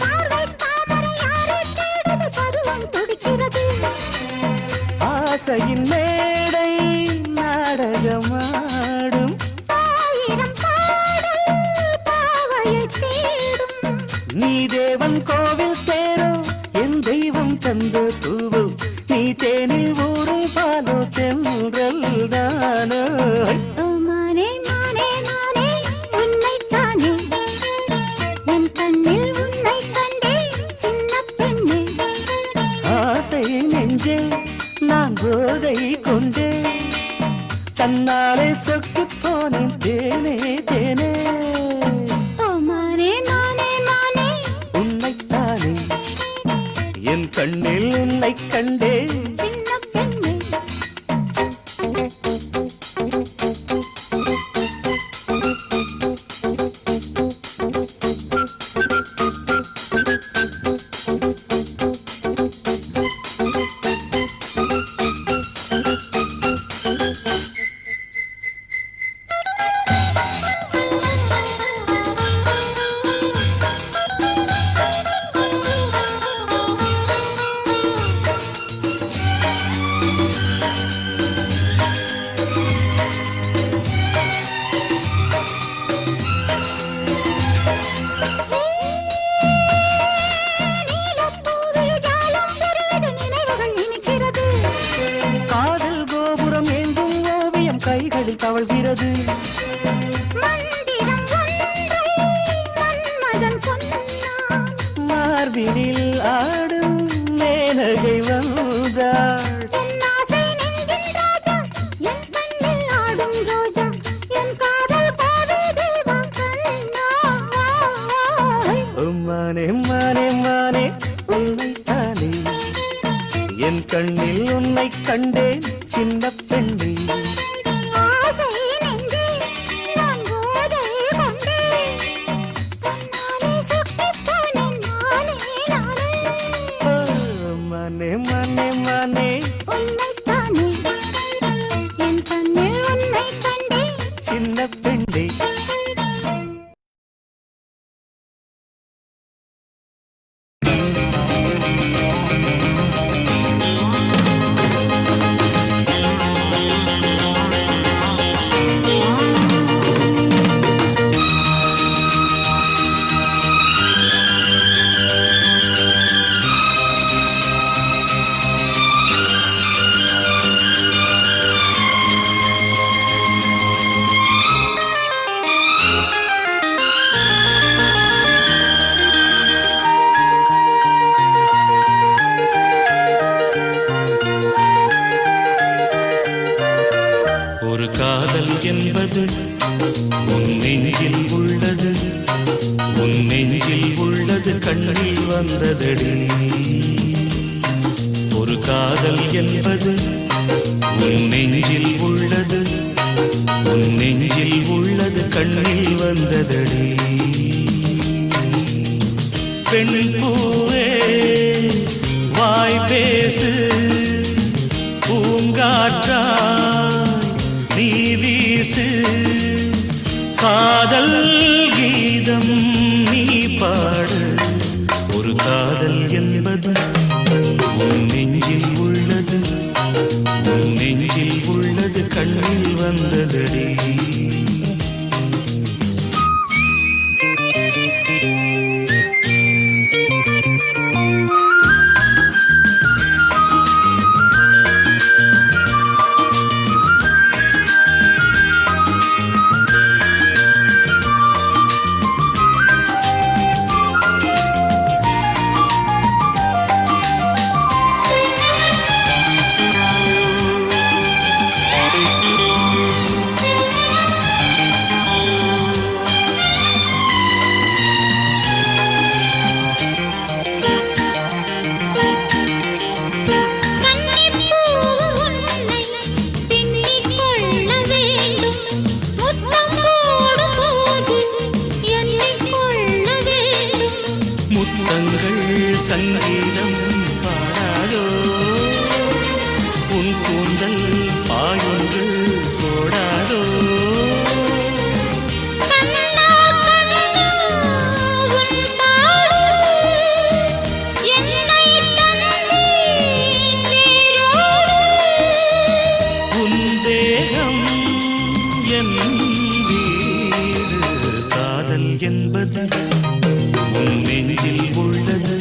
பார்வை தாமரை யாரை தேடுது, பருவம் துடிக்கிறது. ஆசையின் மேடை நாடகமாடும், ஆயிரம் பாடல் பாவையை தேடும். நீ தேவன் கோவில் தேரோ என் தெய்வம் தந்த பூவோ. நீ தேனில் ஊரும் பாலோ தென்றல் தானோ. ஓ மானே மானே மானே உன்னைத்தானே தன்னாலே சொக்கு போனேன் தேனே தேனே ஓ மானே மானே மானே உன்னைத்தானே என் கண்ணில் உன்னை கண்டேன் சின்ன பெண்ணே நீலப்பூவில் ஜாலம் புரியுது நினைவுகள் இனிக்கிறது காதல் கோபுரம் எங்கும் ஓவியம் கைகளில் தவழ்கிறது மந்திரம் ஒன்றை மன்மதன் சொன்னான் மார்பினில் ஆடும் மேனகை வந்தாள் என் ஆசை நெஞ்சின் ராஜா என் கண்ணில் ஆடும் ரோஜா என் காதல் பாதை தெய்வம் கண்ணா மானே மானே மானே உன்னைத்தானே என் கண்ணில் உன்னை கண்டேன் சின்ன பெண்ணே ஆசை நெஞ்சே நான் போதை கொண்டேன் கண்ணாலே சுட்டிப் போனேன் நானே நானே மானே மானே மானே உன்னைத்தானே என் கண்ணில் உன்னை கண்டேன் சின்ன பெண்ணே ஒரு காதல் என்பது உன் நெஞ்சில் உள்ளது உன் நெஞ்சில் உள்ளது கண்ணில் வந்ததடி ஒரு காதல் என்பது உன் நெஞ்சில் உள்ளது உன் நெஞ்சில் உள்ளது கண்ணில் வந்ததடி பெண் பூவே வாய் பேசு பூங்காற்றாய் நீ வீசு காதல் கீதம் நீ பாடு ஒரு காதல் என்பது உன் நெஞ்சில் உள்ளது உன் நெஞ்சில் உள்ளது கண்ணில் வந்ததடி சங்கீதம் பாடாதோ உன் கூந்தல் பாயொன்று போடாதோ உன் தேகம் என் வீடு காதல் என்பது உன் நெஞ்சில் உள்ளது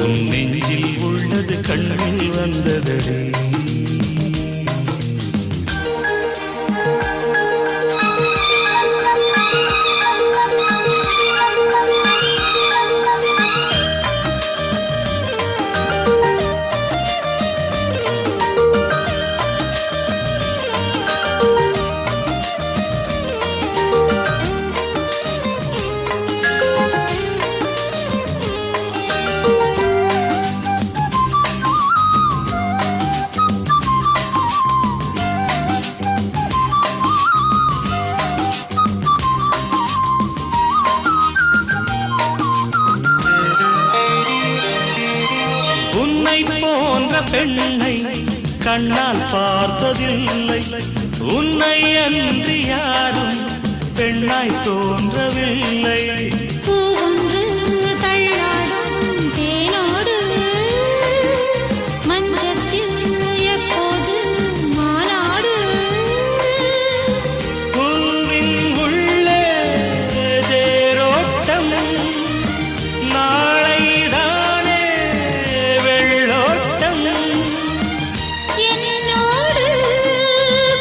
உன் நெஞ்சில் உள்ளது கண்ணில் வந்ததடி கண்ணால் பார்த்ததில்லை உன்னை அன்றி யாரும் பெண்ணாய் தோன்றவில்லை. பூவொன்று தள்ளாடும் தேனோடு மஞ்சத்தில் எப்போது மாநாடு. பூவின் உள்ளே தேரோட்டம் நாளைதானே வெள்ளோட்டம். என்னோடு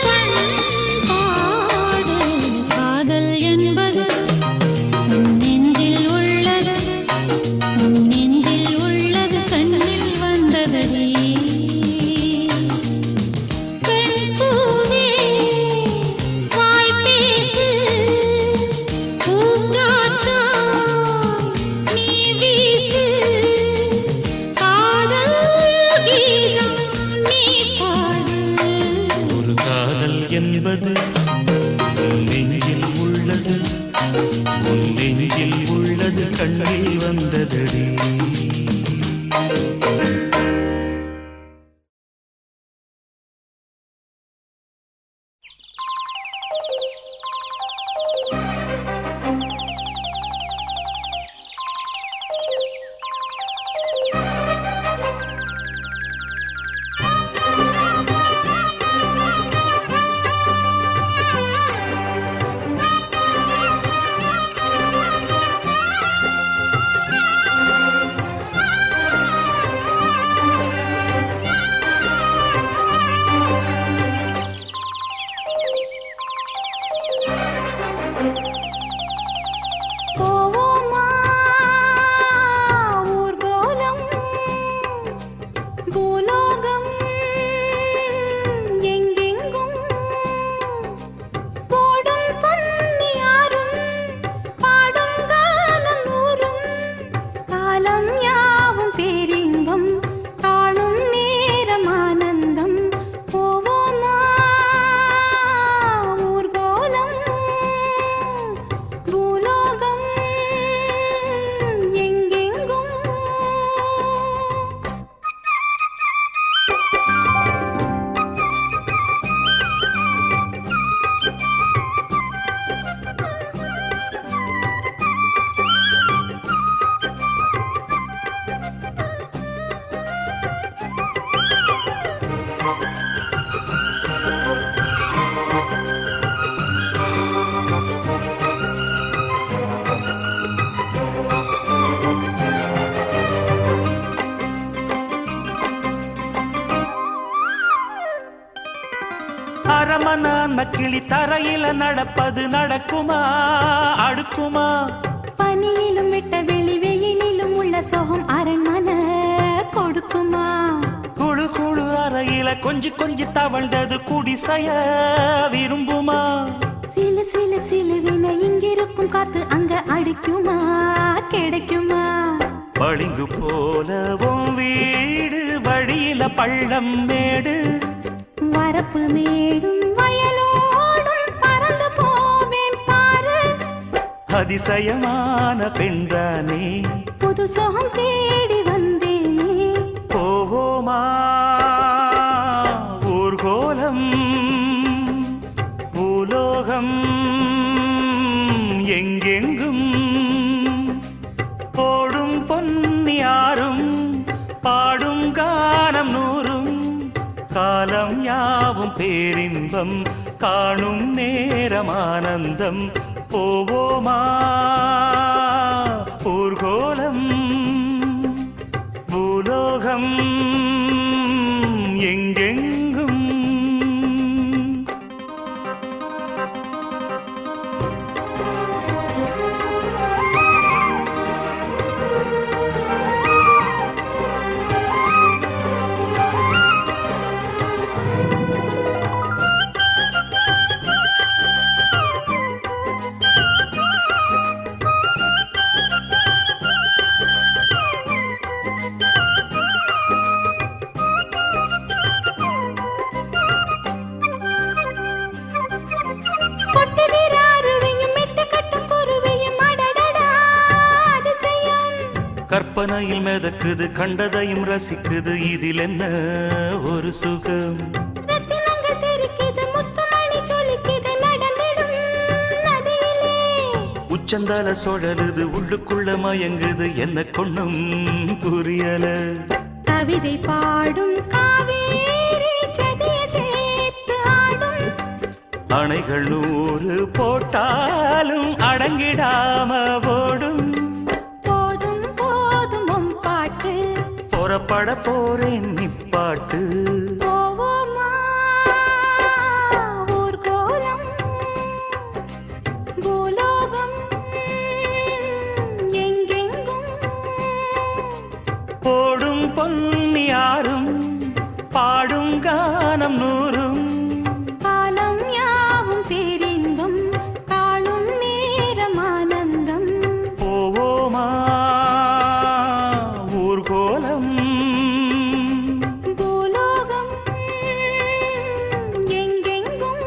பண்பாடு காதல் என்பது உன் நெஞ்சில் உள்ளது, உன் நெஞ்சில் உள்ளது கண்ணில் வந்ததடி. பெண் பூவே வாய் பேசு, பூங்காற்றாய் நீ வீசு, காதல் கீதம் நீ பாடு. ஒரு காதல் என்பது உன் நெஞ்சில் உள்ளது, உன் நெஞ்சில் உள்ளது கண்ணில் வந்ததடி. போவோமா ஊர்கோலம், பூலோகம் எங்கெங்கும் போடும் பொன்னியாரும் பாடும் காலம் ஊரும், காலம் யாவும் பேரின்பம் காணும் நேரம் ஆனந்தம். போவோமா ஊர்கோலம், பூலோகம் எங்கெங்கும். அரமனான கிளி தரையில நடப்பது நடக்குமா அடுக்குமா? பனியிலும் விட்ட வெளி வெயிலிலும் உள்ள சோகம் அரண்மனை கொடுக்குமா? குழு குழு அறையில கொஞ்சி கொஞ்சி தவழ்ந்தது குடிசைய விரும்புமா? சிலு சிலு சிலுவின இங்கிருக்கும் காத்து அங்க அடிக்குமா கிடைக்குமா? பளிங்கு போலவும் வீடு வழியில பள்ளம் மேடு, வரப்பு மேடும் வயலோடும் பறந்து போவேன் பாரு. அதிசயமான பெண்தானே புது சோகம் தேடி வந்தேனே. போவோமா ஊர்கோலம், பூலோகம் எங்கெங்கும் போடும் பொன்னியாரும் பாடும் கானம் நூறும், காலம் யாவும் பேரின்பம் காணும் நேரம் ஆனந்தம். போவோமா ஊர்கோலம், பூலோகம் எங்கெங்கும். கற்பனையில் மிதக்குது, கண்டதையும் ரசிக்குது, இதில் என்ன ஒரு சுகம்? ரத்தினங்கள் தெரிக்குது, முத்துமணி ஜொலிக்குது, நடந்திடும் நதியிலே. உச்சந்தால சுழலுது, உள்ளுக்குள்ள மயங்குது, என்ன கொண்ணும் புரியல. கவிதை பாடும் காவேரி சதிய சேர்த்து ஆடும். அணைகள் 100 போட்டாலும் அடங்கிடாம ஓடும். போதும் போதும் உன் பாட்டு, புறப்பட போறேன் நிப்பாட்டு. போவோமா ஊர்கோலம், பூலோகம் எங்கெங்கும். போடும் பொன்னியாரும் பாடும் கானம் 100. காலம் யாவும் தெரிந்தும் காணும் நேரம் ஆனந்தம். போவோமா ஊர்கோலம், பூலோகம் எங்கெங்கும்.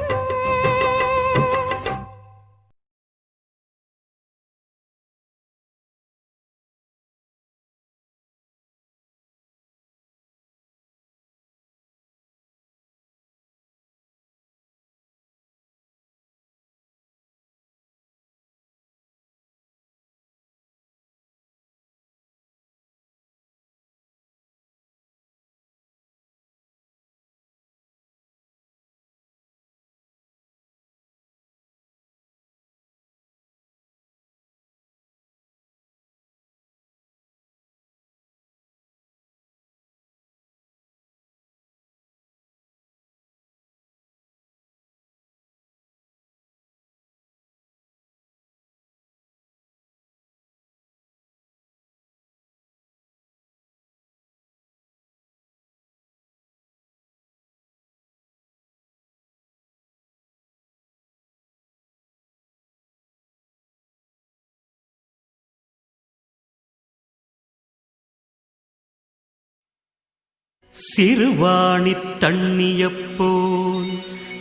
சிறுவாணி தண்ணியப் போல்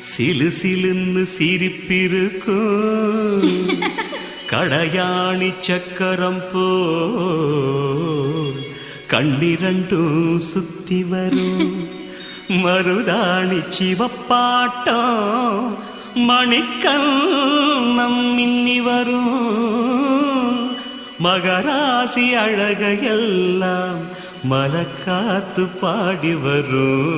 சிலு சிலுன்னு சிரிப்பிருக்கும். கடையாணி சக்கரம் போல் கண்ணிரண்டும் சுத்தி வரும். மருதாணி சிவப்பாட்டம் மணிக்கண்ணம் மின்னி வரும். மகராசி அழகையெல்லாம் மலக்காத்து பாடி வரும்.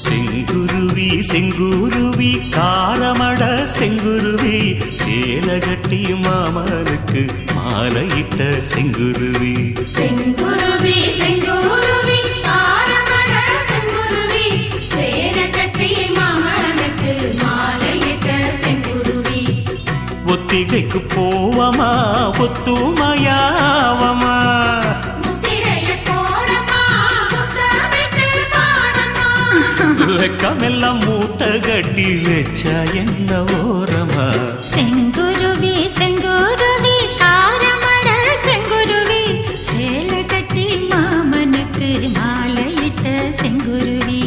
செங்குருவி செங்குருவி காரமட செங்குருவி, சேலகட்டி மாமனுக்கு மாலையிட்ட செங்குருவி. செங்குருவி செங்குருவி காரமட செங்குருவி, சேலகட்டி மாமனுக்கு மாலையிட்ட செங்குருவி. ஒத்திகைக்கு போவமா ஒத்துமையாவமா, வெக்கமெல்லாம் மூட்டை கட்டி வச்சா என்ன ஓரமா. செங்குருவி செங்குருவி காரமட செங்குருவி, சேலை கட்டி மாமனுக்கு மாலையிட்ட செங்குருவி.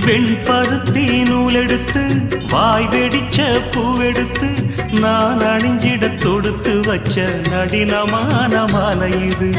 வெண்பருத்தி நூலெடுத்து வாய் வெடிச்ச பூவெடுத்து நான் அணிஞ்சிட தொடுத்து வச்ச நடினமான மாலை இது.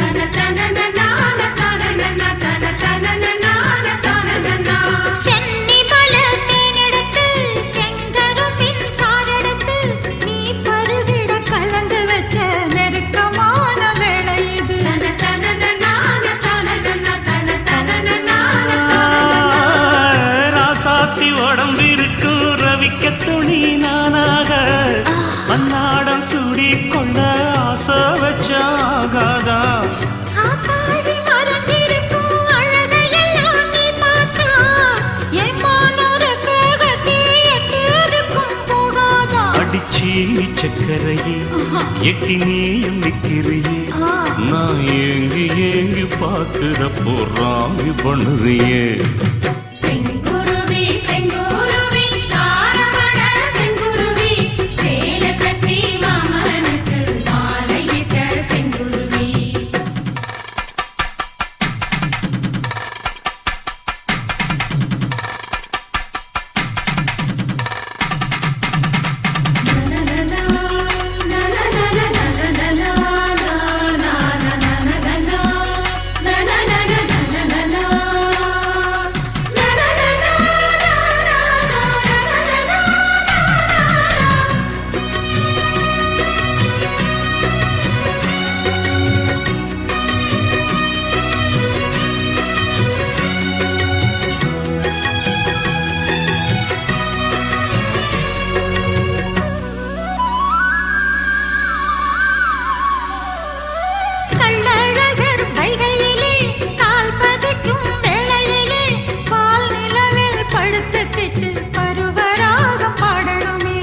அன்னாடம் சூடி கொண்ட ஆசை வச்சாகாதா ஆத்தாடி மறந்திருக்கும் அழகையெல்லாம் நீ பார்த்தா என் மானோருக்கு கட்டி எட்டிருக்கும் போகாதா அடிச்சி சக்கரையே எட்டி நீயும் நிக்கிறியே நான் ஏங்கி ஏங்கி பார்க்கிறப்போ ராமி பண்ணுறியே செங்குருவி செங்குருவி தாரமட செங்குருவி சேல கட்டி மாமனுக்கு மாலையிட்ட செங்குருவி கள்ளழகர் வைகையிலே கால் பதிக்கும் வேளையிலே பால் நிலவில் படுத்துக்கிட்டு பருவராகம் பாடணுமே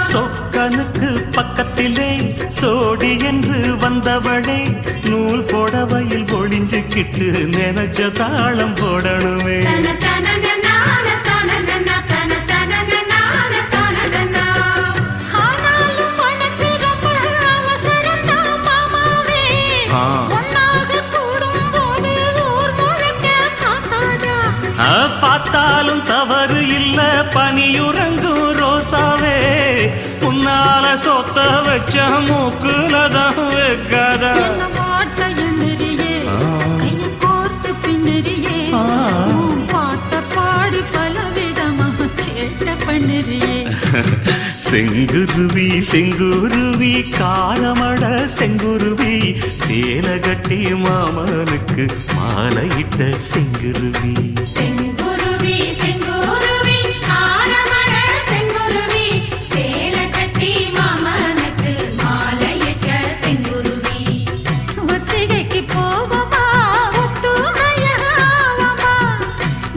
சொக்கனுக்கு பக்கத்திலே சோடி என்று வந்தவளே நூல் புடவையில் ஒளிஞ்சுக்கிட்டு நினைச்ச தாளம் போடணுமே ஆனாலும் உனக்கு ரொம்ப அவசரம்தான் மாமாவே ஒன்னாக கூடும்போது ஊர் முழுக்க காக்காதா பார்த்தாலும் தவறு இல்ல பனியுறங்கும் ரோசாவே உன்னால சொத்த வச்ச மூக்குலதான் வைக்காதா என்ன மாட்ட எண்ணறியே கைய கோர்த்து பின்னறியே பாட்ட பாடி பலவிதமாக சேட்ட பண்ணுறியே செங்குருவி செங்குருவி காலமட செங்குருவி சேல கட்டி மாமனுக்கு மாலையிட்ட செங்குருவி செங்குருவி செங்குருவி ஆரமட செங்குருவி சேல கட்டி மாமனுக்கு மாலையிட்ட செங்குருவி ஒத்திகைக்கு போவோமா ஒத்துமையாவமா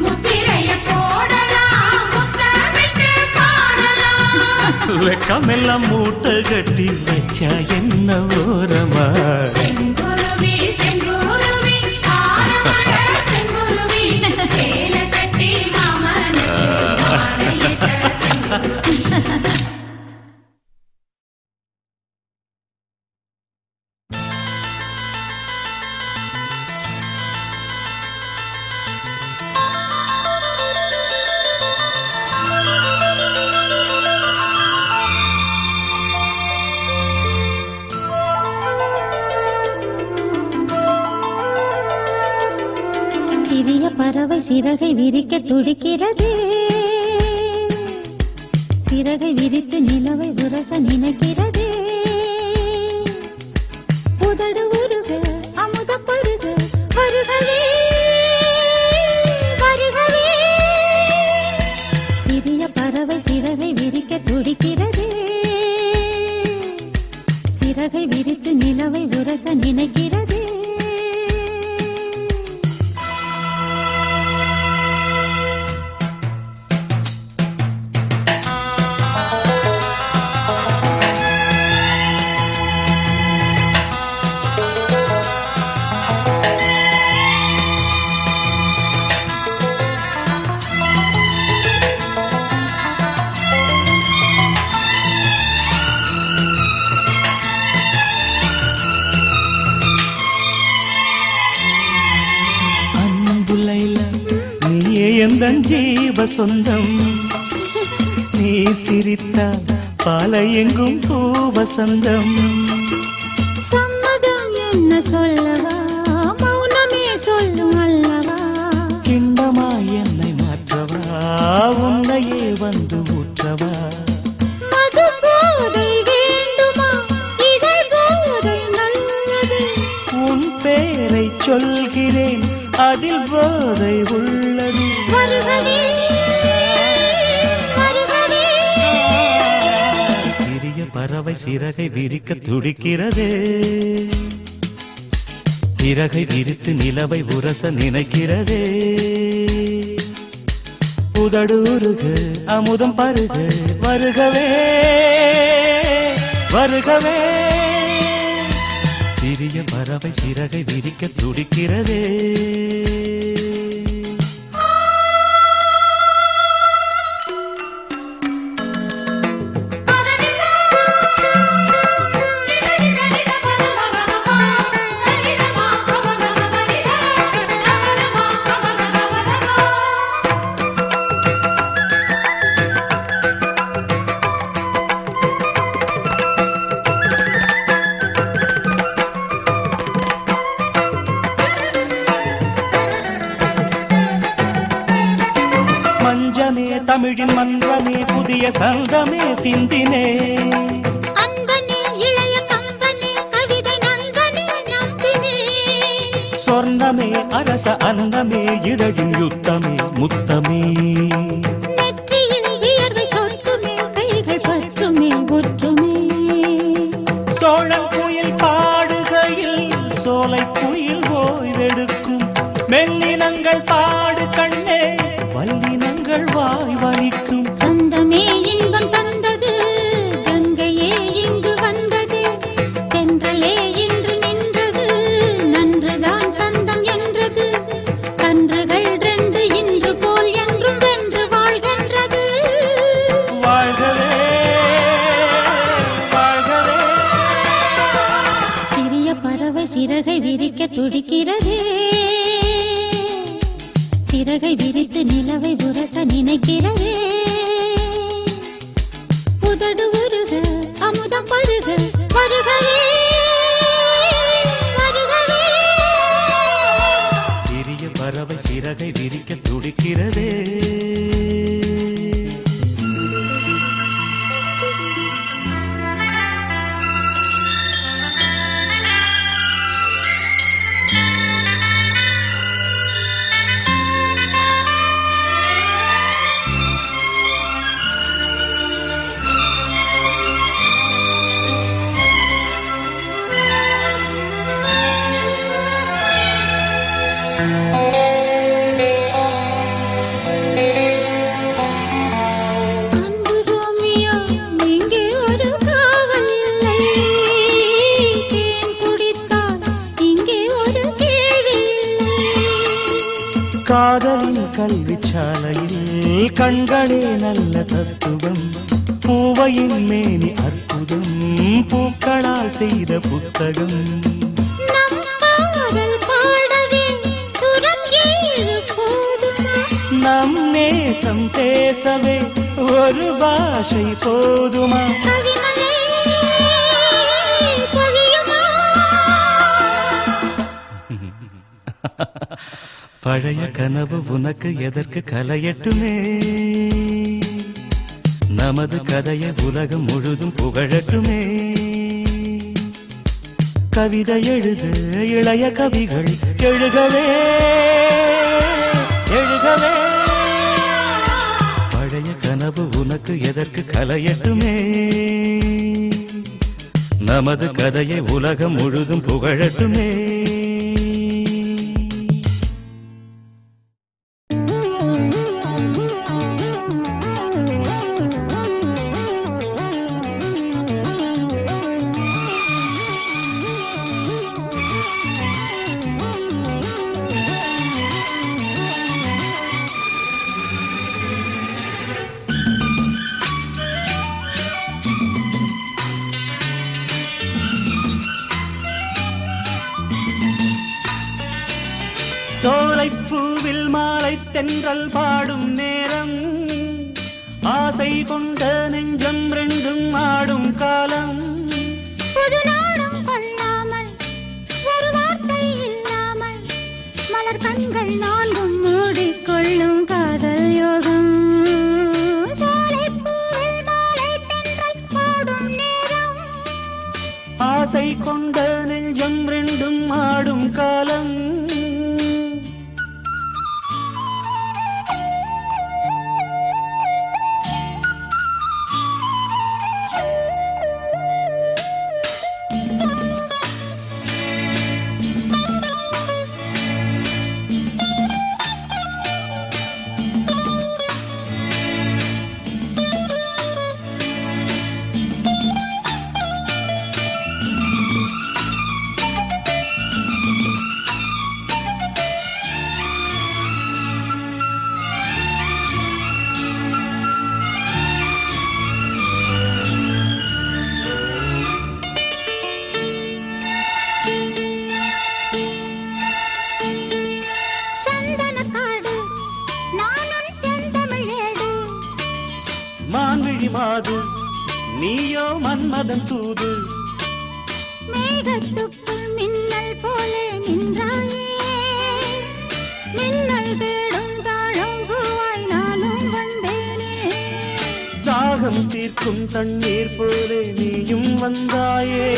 முத்திரைய போடலாம் முத்தமிட்டு பாடலாம் வெக்கமெல்லாம் மூட்டை கட்டி வச்சா என்ன ஓரமா செங்குருவி செங்குருவி ஆரமட செங்குருவி சேல கட்டி மாமனுக்கு மாலையிட்ட செங்குருவி சிறிய பறவை சிறகை விரிக்க துடிக்கிறது சிறகை விரித்து நிலவை உரச நினைக்கிறது உதடு உருக அமுத பருக வருகவே வருகவே சிறிய பறவை சிறகை விரிக்க துடிக்கிறது சிறகை விரித்து நிலவை உரச நினைக்கிறது எந்தன் ஜீவ சொந்தம் நீ சிரித்தால் பாலை எங்கும் பூவசந்தம் சம்மதம் என்ன சொல்லவா மௌனமே சொல்லும் அல்லவா கிண்டமாய் என்னை மாற்றவா உன்னையே வந்து ஊற்றவா மது போதை வேண்டுமா இதழ் போதை நல்லது உன் பேரை சொல்கிறேன் அதில் போதை உள்ளது வருகவே பறவை சிறகை விரிக்க துடிக்கிறதே, சிறகை விரித்து நிலவை உரச நினைக்கிறதே. உதடுருக அமுதம் பருக வருகவே வருகவே, சிறிய பறவை சிறகை விரிக்க துடிக்கிறதே. மஞ்சமே தமிழின் மன்றமே புதிய சங்கமே சிந்தினே, அன்பனே இளைய கம்பனே கவிதை நண்பனே நம்பினே. சொர்ணமே அரச அன்னமே இதழின் யுத்தமே முத்தமே. நெற்றியில் வியர்வை சொட்டுமே கைகள் பற்றுமே ஒற்றுமே. சோழன் குயில் பாடுகையில் சோலை குயில் ஓய்வெடுக்கும், மெல்லினங்கள் பாடு கண்ணே வல்லினங்கள் வாய் வலிக்கும். சொந்தமே இன்பம் தந்தது கங்கையே இங்கு வந்தது, தென்றலே இன்று நின்றது நன்றுதான் சந்தம் என்றது. கன்றுகள் ரெண்டு இன்று போல் என்றும் வென்று வாழ்கின்றது. வாழ்கவே வாழ்கவே, சிறிய பறவை சிறகை விரிக்க துடிக்கிறதே, சிறகை விரித்து நிலவை உரச நினைக்கிறதே. உதடு உருக அமுதம் பருக வருகவே வருகவே. சிறிய பறவை சிறகை விரிக்க துடிக்கிறதே. அன்பு ரோமியோ இங்கே ஒரு காவல் இல்லை, தேன் குடித்தால் இங்கே ஒரு கேள்வி இல்லை. காதலின் கல்விச்சாலையில் கண்களே நல்ல தத்துவம், பூவையின் மேனி அற்புதம், பூக்களால் செய்த புத்தகம். நம் காதல் பாடவே சுரம் ஏழு போதுமா, நம் நேசம் பேசவே ஒரு பாஷை போதுமா. கவிமழை பொழியுமா. பழைய கனவு உனக்கு எதற்கு கலையட்டுமே, நமது கதையை உலகம் முழுதும் புகழட்டுமே. கவிதை எழுத இளைய கவிகள் எழுகவே எழுகவே, பழைய கனவு உனக்கு எதற்கு கலையட்டுமே, நமது கதையை உலகம் முழுதும் புகழட்டுமே. சோலைப்பூவில் மாலை தென்றல் பாடும் நேரம், ஆசை கொண்ட நெஞ்சம் ரெண்டும் ஆடும் காலம். புது நாடும் கொள்ளாமல் ஒரு வார்த்தை இல்லாமல் மலர் கண்கள் நான்கும் மூடிக்கொள்ளும் காதல் யோகம். சோலைப்பூவில் மாலை தென்றல் பாடும் நேரம், ஆசை கொண்ட நெஞ்சம் ரெண்டும் ஆடும் காலம். மான்விழி மாது நீயோ மன்மதன் தூது மேகத்துக்குள் மின்னல் போலே நின்றாயே மின்னல் தேடும் தாழம் பூவாய் நானும் வந்தேனே தாகம் தீர்க்கும் தண்ணீர் போலே நீயும் வந்தாயே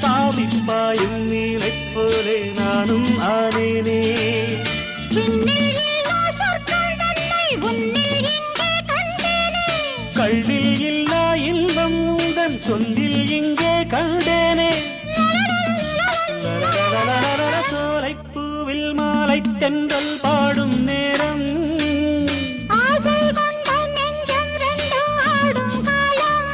தாவிப்பாயும் நீலைப் போலே நானும் ஆனேனே விண்ணில் இல்லா சொற்கள் தன்னை உன்னில் இங்கே கண்டேனே கள்ளில் இல்லா இன்பம் உந்தன் சொல்லில் இங்கே கண்டேனே சோலைப்பூவில் மாலை தென்றல் பாடும் நேரம் ஆசை கொண்ட நெஞ்சம் ரெண்டும் ஆடும் காலம்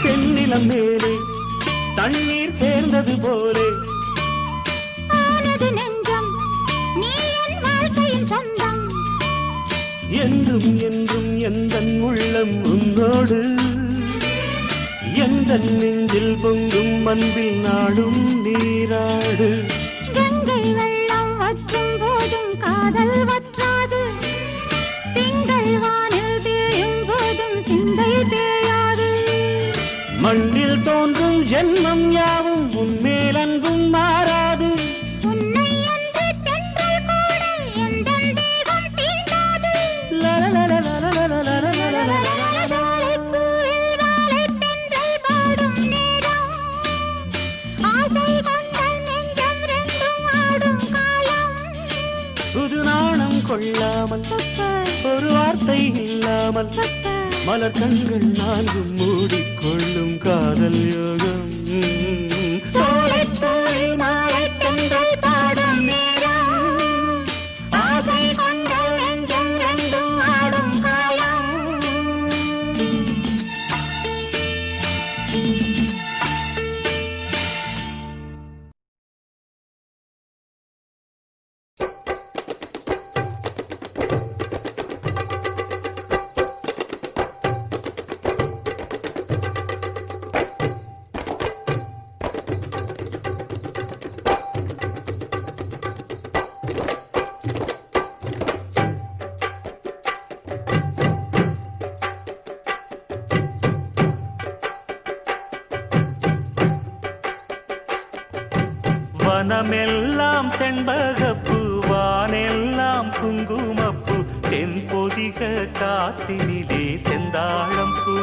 செந்நிலம் மேலே தண்ணீர் சேர்ந்தது போலே ஆனது நெஞ்சம் நீ என் வாழ்க்கையின் சொந்தம் என்றும் என்றும் எந்தன் உள்ளம் உன்னோடு எந்தன் நெஞ்சில் பொங்கும் அன்பில் நாடும் நீராடு கங்கை வெள்ளம் வற்றும் போதும் காதல் வற்றாது திங்கள் வானில் தேயும் போதும் சிந்தை தேயாது மண்ணில் தோன்றும் ஜென்மம் யாவும் உன்மேல் அன்பும் மாறாது உன்னை அன்று தென்றல் கூட எந்தன் தேகம் தீண்டாது சோலைப்பூவில் வாழை தென்றல் பாடும் நேரம் ஆசை கொண்ட நெஞ்சம் ரெண்டும் ஆடும் காலம் புது நாணம் கொள்ளாமல் ஒரு வார்த்தை இல்லாமல் மலர் கண்கள் நான்கும் மூடிக்கொள்ளும் காதல் யோகம் சோலைப்பூவில் மாலை தென்றல் பாடும் நேரம் ஆசை கொண்ட நெஞ்சம் ரெண்டும் ஆடும் காலம் வனமெல்லாம் செண்பகப்பூ வானெல்லாம் குங்குமப்பூ தென்பொதிக காத்தினிலே செந்தாழம்பூ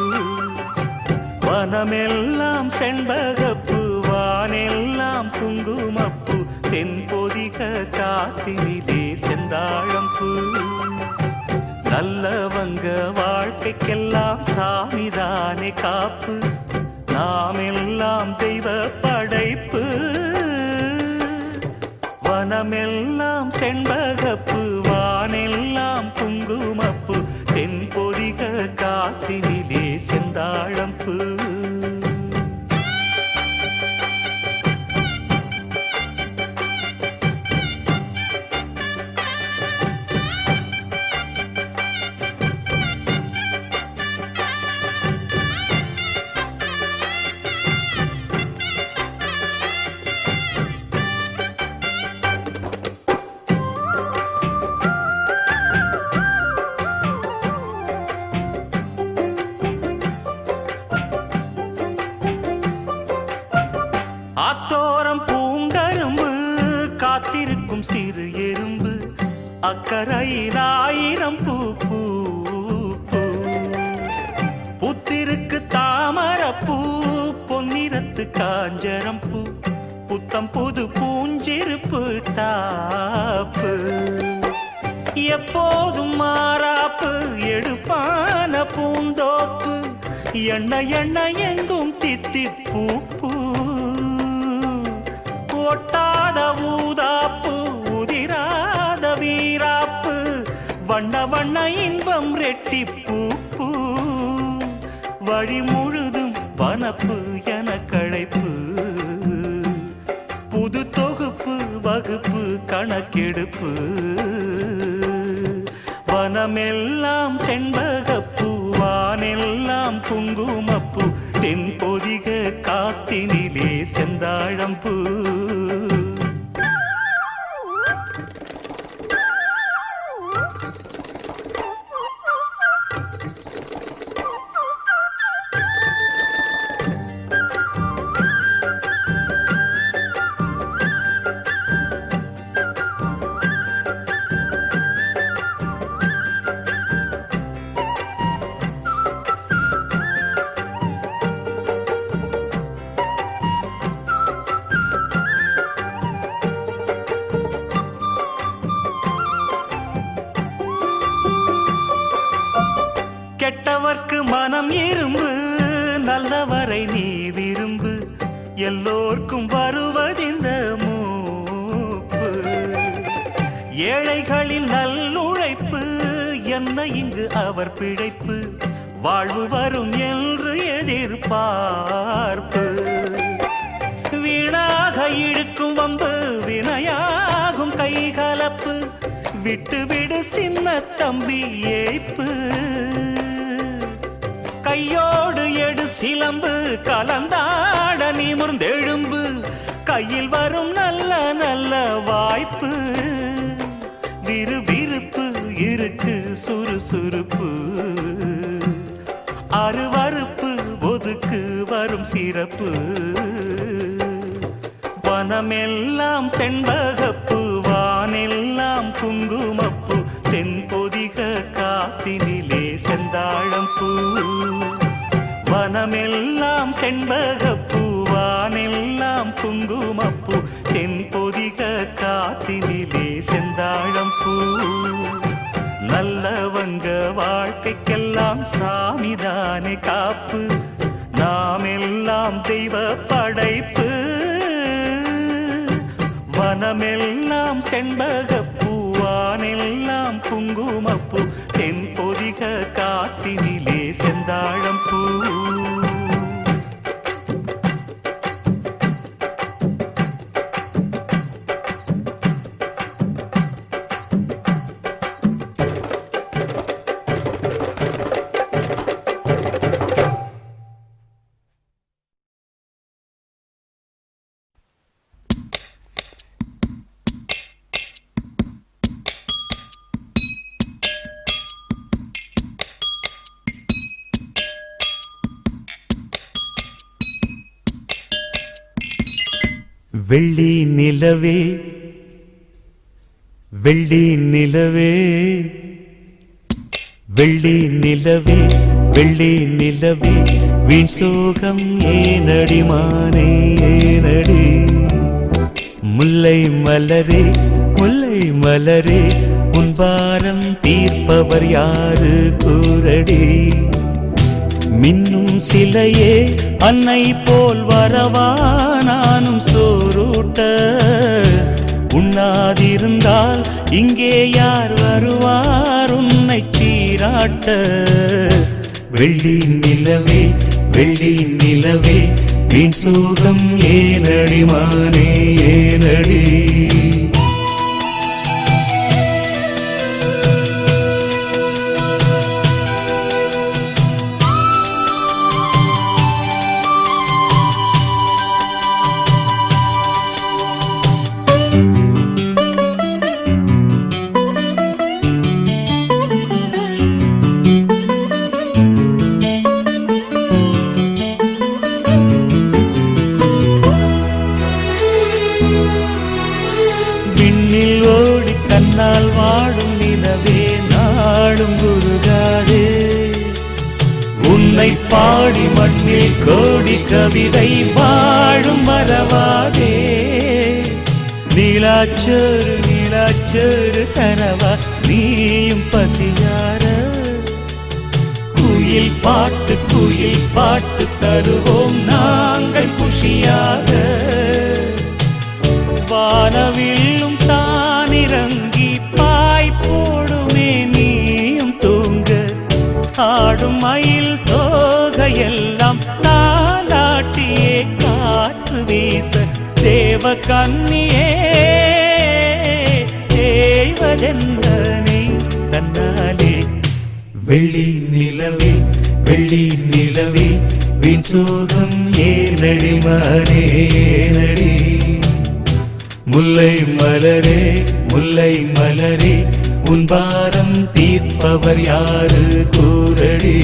வனமெல்லாம் செண்பகப்பூ வானெல்லாம் குங்குமப்பூ தென்பொதிக காத்தினிலே செந்தாழம்பூ நல்லவங்க வாழ்க்கைக்கெல்லாம் சாமிதானே காப்பு நாமெல்லாம் தெய்வ படைப்பு வனமெல்லாம் செண்பகப்பூ வானெல்லாம் குங்குமப்பூ தென்பொதிக காத்தினிலே செந்தாழம்பூ ஆத்தோரம் பூங்கரும்பு காத்திருக்கும் சிறு எறும்பு அக்கரையில் ஆயிரம் பூ பூ பூ புத்திருக்கு தாமரப்பூ பொன்னிறத்து காஞ்சரம் பூ புத்தம் புது பூஞ்சிருப்பு டாப்பு எப்போதும் மாறாப்பு எடுப்பான பூந்தோப்பு எண்ண எண்ண எங்கும் தித்திப்பூ பூ ஒட்டாத ஊதாப்பு உதிராத வீராப்பு வண்ண வண்ண இன்பம் ரெட்டிப்பூ பூ வழி முழுதும் வனப்பு என கழைப்பு புது தொகுப்பு வகுப்பு கணக்கெடுப்பு வனமெல்லாம் செண்பகப்பூ வானெல்லாம் குங்குமப்பூ தென்பொதிக காத்தினிலே செந்தாழம்பூ கெட்டவர்க்கு மனம் இரும்பு நல்லவரை நீ விரும்பு எல்லோர்க்கும் வருவதிந்த மூப்பு ஏழைகளின் நல்லுழைப்பு என்ன இங்கு அவர் பிழைப்பு வாழ்வு வரும் என்று எதிர்பார்ப்பு வீணாக இழுக்கும் வம்பு வினையாகும் கைகலப்பு விட்டுவிடு சின்ன தம்பி ஏய்ப்பு கையோடு எடு சிலம்பு கலந்தாட நிமிர்ந்தெழும்பு கையில் வரும் நல்ல நல்ல வாய்ப்பு விறுவிறுப்பு இருக்கு சுறுசுறுப்பு அருவருப்பு ஒதுக்கு வரும் சிறப்பு வனமெல்லாம் செண்பகப்பு வானெல்லாம் குங்குமப்பு தென்பொதிக காத்தினிலே செந்தாழம்பூ வனமெல்லாம் செண்பகப்பூ வானெல்லாம் குங்குமப்பூ தென்பொதிக காத்தினிலே செந்தாழம்பூ நல்லவங்க வாழ்க்கைக்கெல்லாம் சாமிதானே காப்பு நாமெல்லாம் தெய்வ படைப்பு வனமெல்லாம் செண்பகப்பூ வானெல்லாம் குங்குமப்பூ தென்பொதிக காத்தினிலே செந்தாழம்பூ வெள்ளி நிலவே வெள்ளி நிலவே வெள்ளி நிலவே வெள்ளி நிலவே வீண் சோகம் ஏனடி மானே ஏனடி முல்லை மலரே முல்லை மலரே உன் பாரம் தீர்ப்பவர் யாரு கூரடி மின்னும் சிலையே அன்னை போல் வரவா நானும் சோறூட்ட உண்ணாதிருந்தால் இங்கே யார் வருவார் உன்னை சீராட்ட வெள்ளி நிலவே வெள்ளி நிலவே வீண் சோகம் ஏனடி மானே ஏனடி கண்ணால் வாடும் நிலவே நாடும் குருகாதே உன்னை பாடி மண்ணில் கோடி கவிதை வாழும் மறவாதே நீலாச்சோறு நீலாச்சோறு கனவா நீயும் பசியார குயில் பாட்டு குயில் பாட்டு தருவோம் நாங்கள் குஷியாக. வானவில்லும் தானிறங்கி பாய் போடுமே நீயும் தூங்க. ஆடும் மயில் தோகையெல்லாம் தாலாட்டியே காற்று வீச. தேவ கன்னியே தேவதென்றனை தன்னாலே. வெள்ளி நிலவே வெள்ளி நிலவே வீண் சோகம் ஏனடி மாறே ஏனடி. முல்லை மலரே முல்லை மலரே உன் பாரம் தீர்ப்பவர் யாரு கூரடி.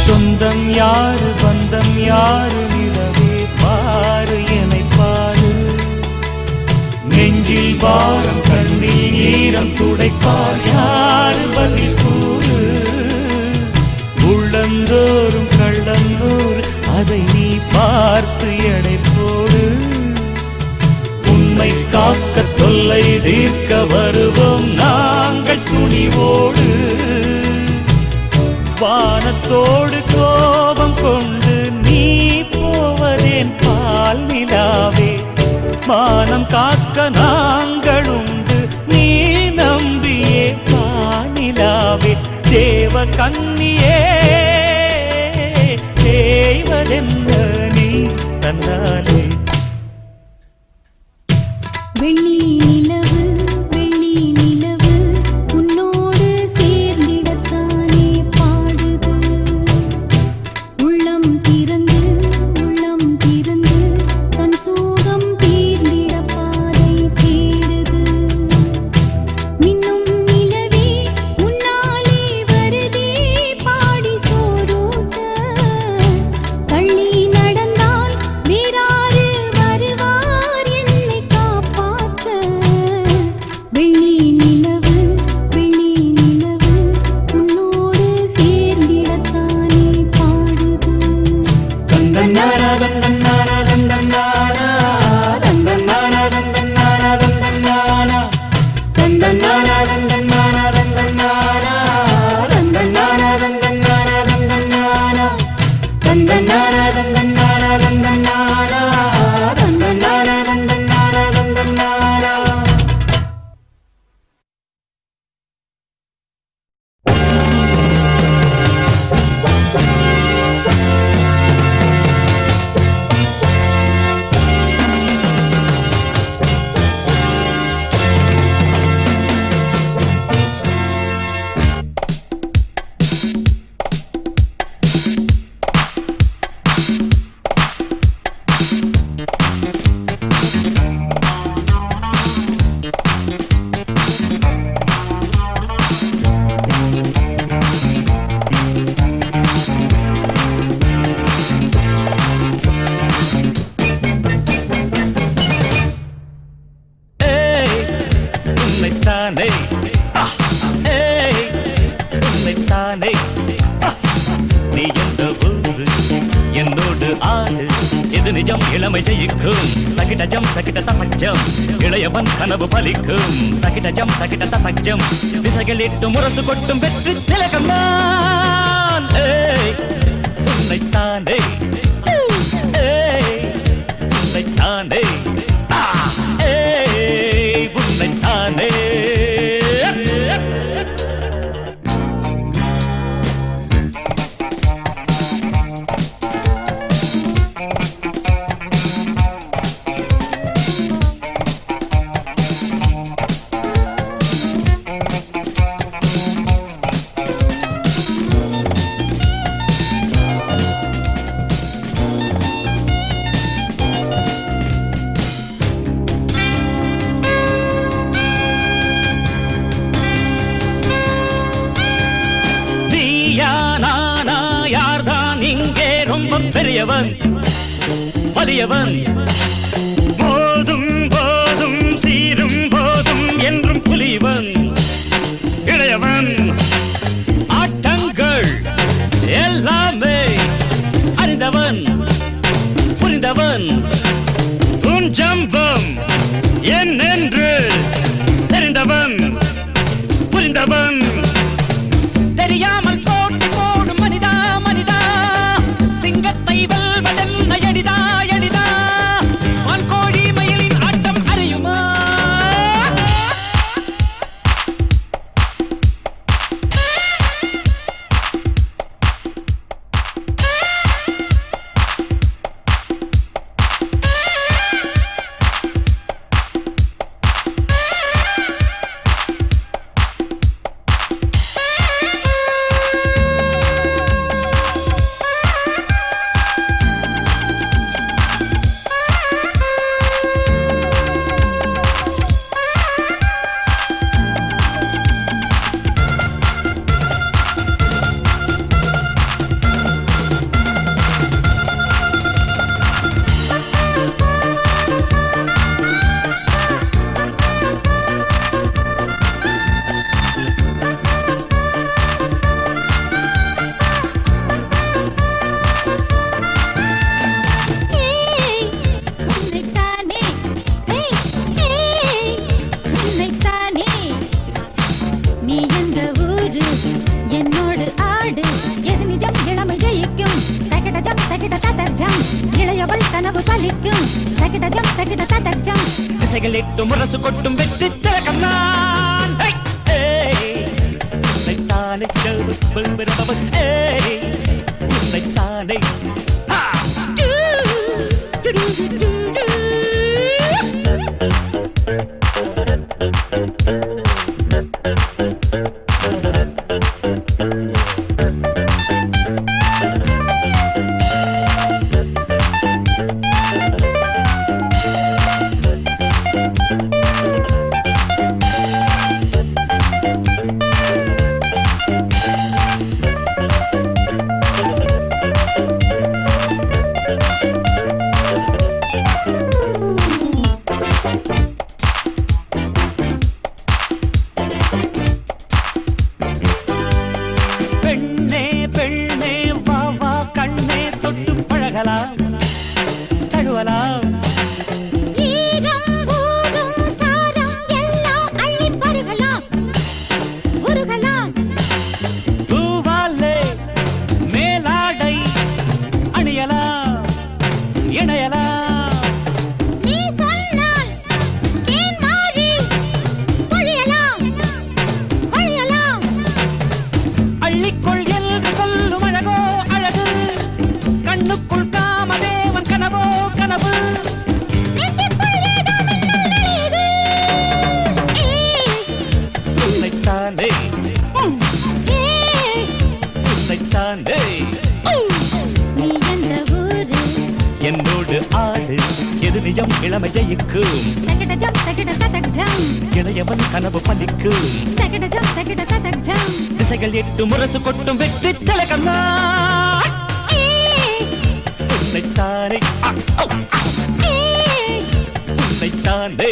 சொந்தம் யாரு பந்தம் யாரு நிலவே பாரு என்னை பாரு. நெஞ்சில் பாரம் கண்ணில் ஈரம் துடைப்பார் யாரு பதில் கூறு. உள்ளந்தோறும் கள்ளந்தோறு அதை நீ பார்த்து எடை போடு. உண்மை காக்க தொல்லை தீர்க்க வருவோம் நாங்கள் துணிவோடு. வானத்தோடு கோபம் கொண்டு நீ போவதேன் பால் நிலாவே. மானம் காக்க நாங்கள் உண்டு நீ நம்பியே பானிலாவே. தேவ கன்னியே தேவதென்ன நீ தன்னாலே. வெள்ளி நிலவு வெள்ளி நிலவு உன்னோடு சேர்ந்திடத்தானே பாடுது. உள்ளம் திறந்து தன் சோகம் தீர்ந்திட பாதை தேடுது. மின்னும் நிலவே உன்னாலே வருதே பாடி சோறூட்ட. தள்ளி நடந்தால் வேறாறு வருவார் என்னை காப்பாற்ற. வெள்ளி நிலவு உன்னோடு சேர்ந்திடத்தானே பாடுது. தந்தன்னாரா தந்தன்னாரா தந்தன்னாரா தந்தன்னாரா தந்தன்னாரா தந்தன்னாரா தந்தன்னாரா தந்தன்னாரா தந்தன்னாரா தந்தன்னாரா தந்தன்னாரா தந்தன்னாரா தந்தன்னாரா தந்தன்னாரா தந்தன்னாரா தந்தன்னாரா தந்தன்னாரா தந்தன்னாரா. உன்னைத்தானே உன்னைத்தானே. நீ எந்த ஊரு என்னோடு ஆடு. இது நிஜம் இளமை ஜெயிக்கும். தகிடஜம் தகிட தசஜம் இளையவன் கனவு பலிக்கும். தகிடஜம் தகிட தசஜம் திசைகளிட்டு முரசு கொட்டும் வெற்றி திலகம் நான். உன்னைத்தானே உன்னைத்தானே உன்னைத்தானே. பெரியவன் வலியவன் போதும் போதும் சீரும் போதும் என்றும் புலிவன் இளையவன் ஆட்டங்கள் எல்லாமே அறிந்தவன் புரிந்தவன் உன் ஜம்பம் என்னென்று தெரிந்தவன் புரிந்தவன் தெரியாமல் போட்டி போடும் மனிதா மனிதா சிங்கத்தை வெல்வதென்ன எளிதா எளிதா வான்கோழி மயிலின் ஆட்டம் அறியுமா திசைகளிட்டு முரசு கொட்டும் வெற்றி திலகம் நான் உன்னைத்தானே உன்னைத்தானே தழுவலாம் பூவாலே மேலாடை அணியலாம் இணையலாம் அள்ளிக்கொள் என்று சொல்லும் அழகோ அழகு கண்ணுக்குள் காமதேவன் கனவோ கனவு உன்னைத்தானே உன்னைத்தானே என்னோடு ஆடு எது நிஜம் இளமை ஜெயிக்கும் இளையவன் கனவு பலிக்கும் திசைகள் எட்டு முரசு கொட்டும் வெற்றி திலகம் நான் உன்னைத்தானே உன்னைத்தானே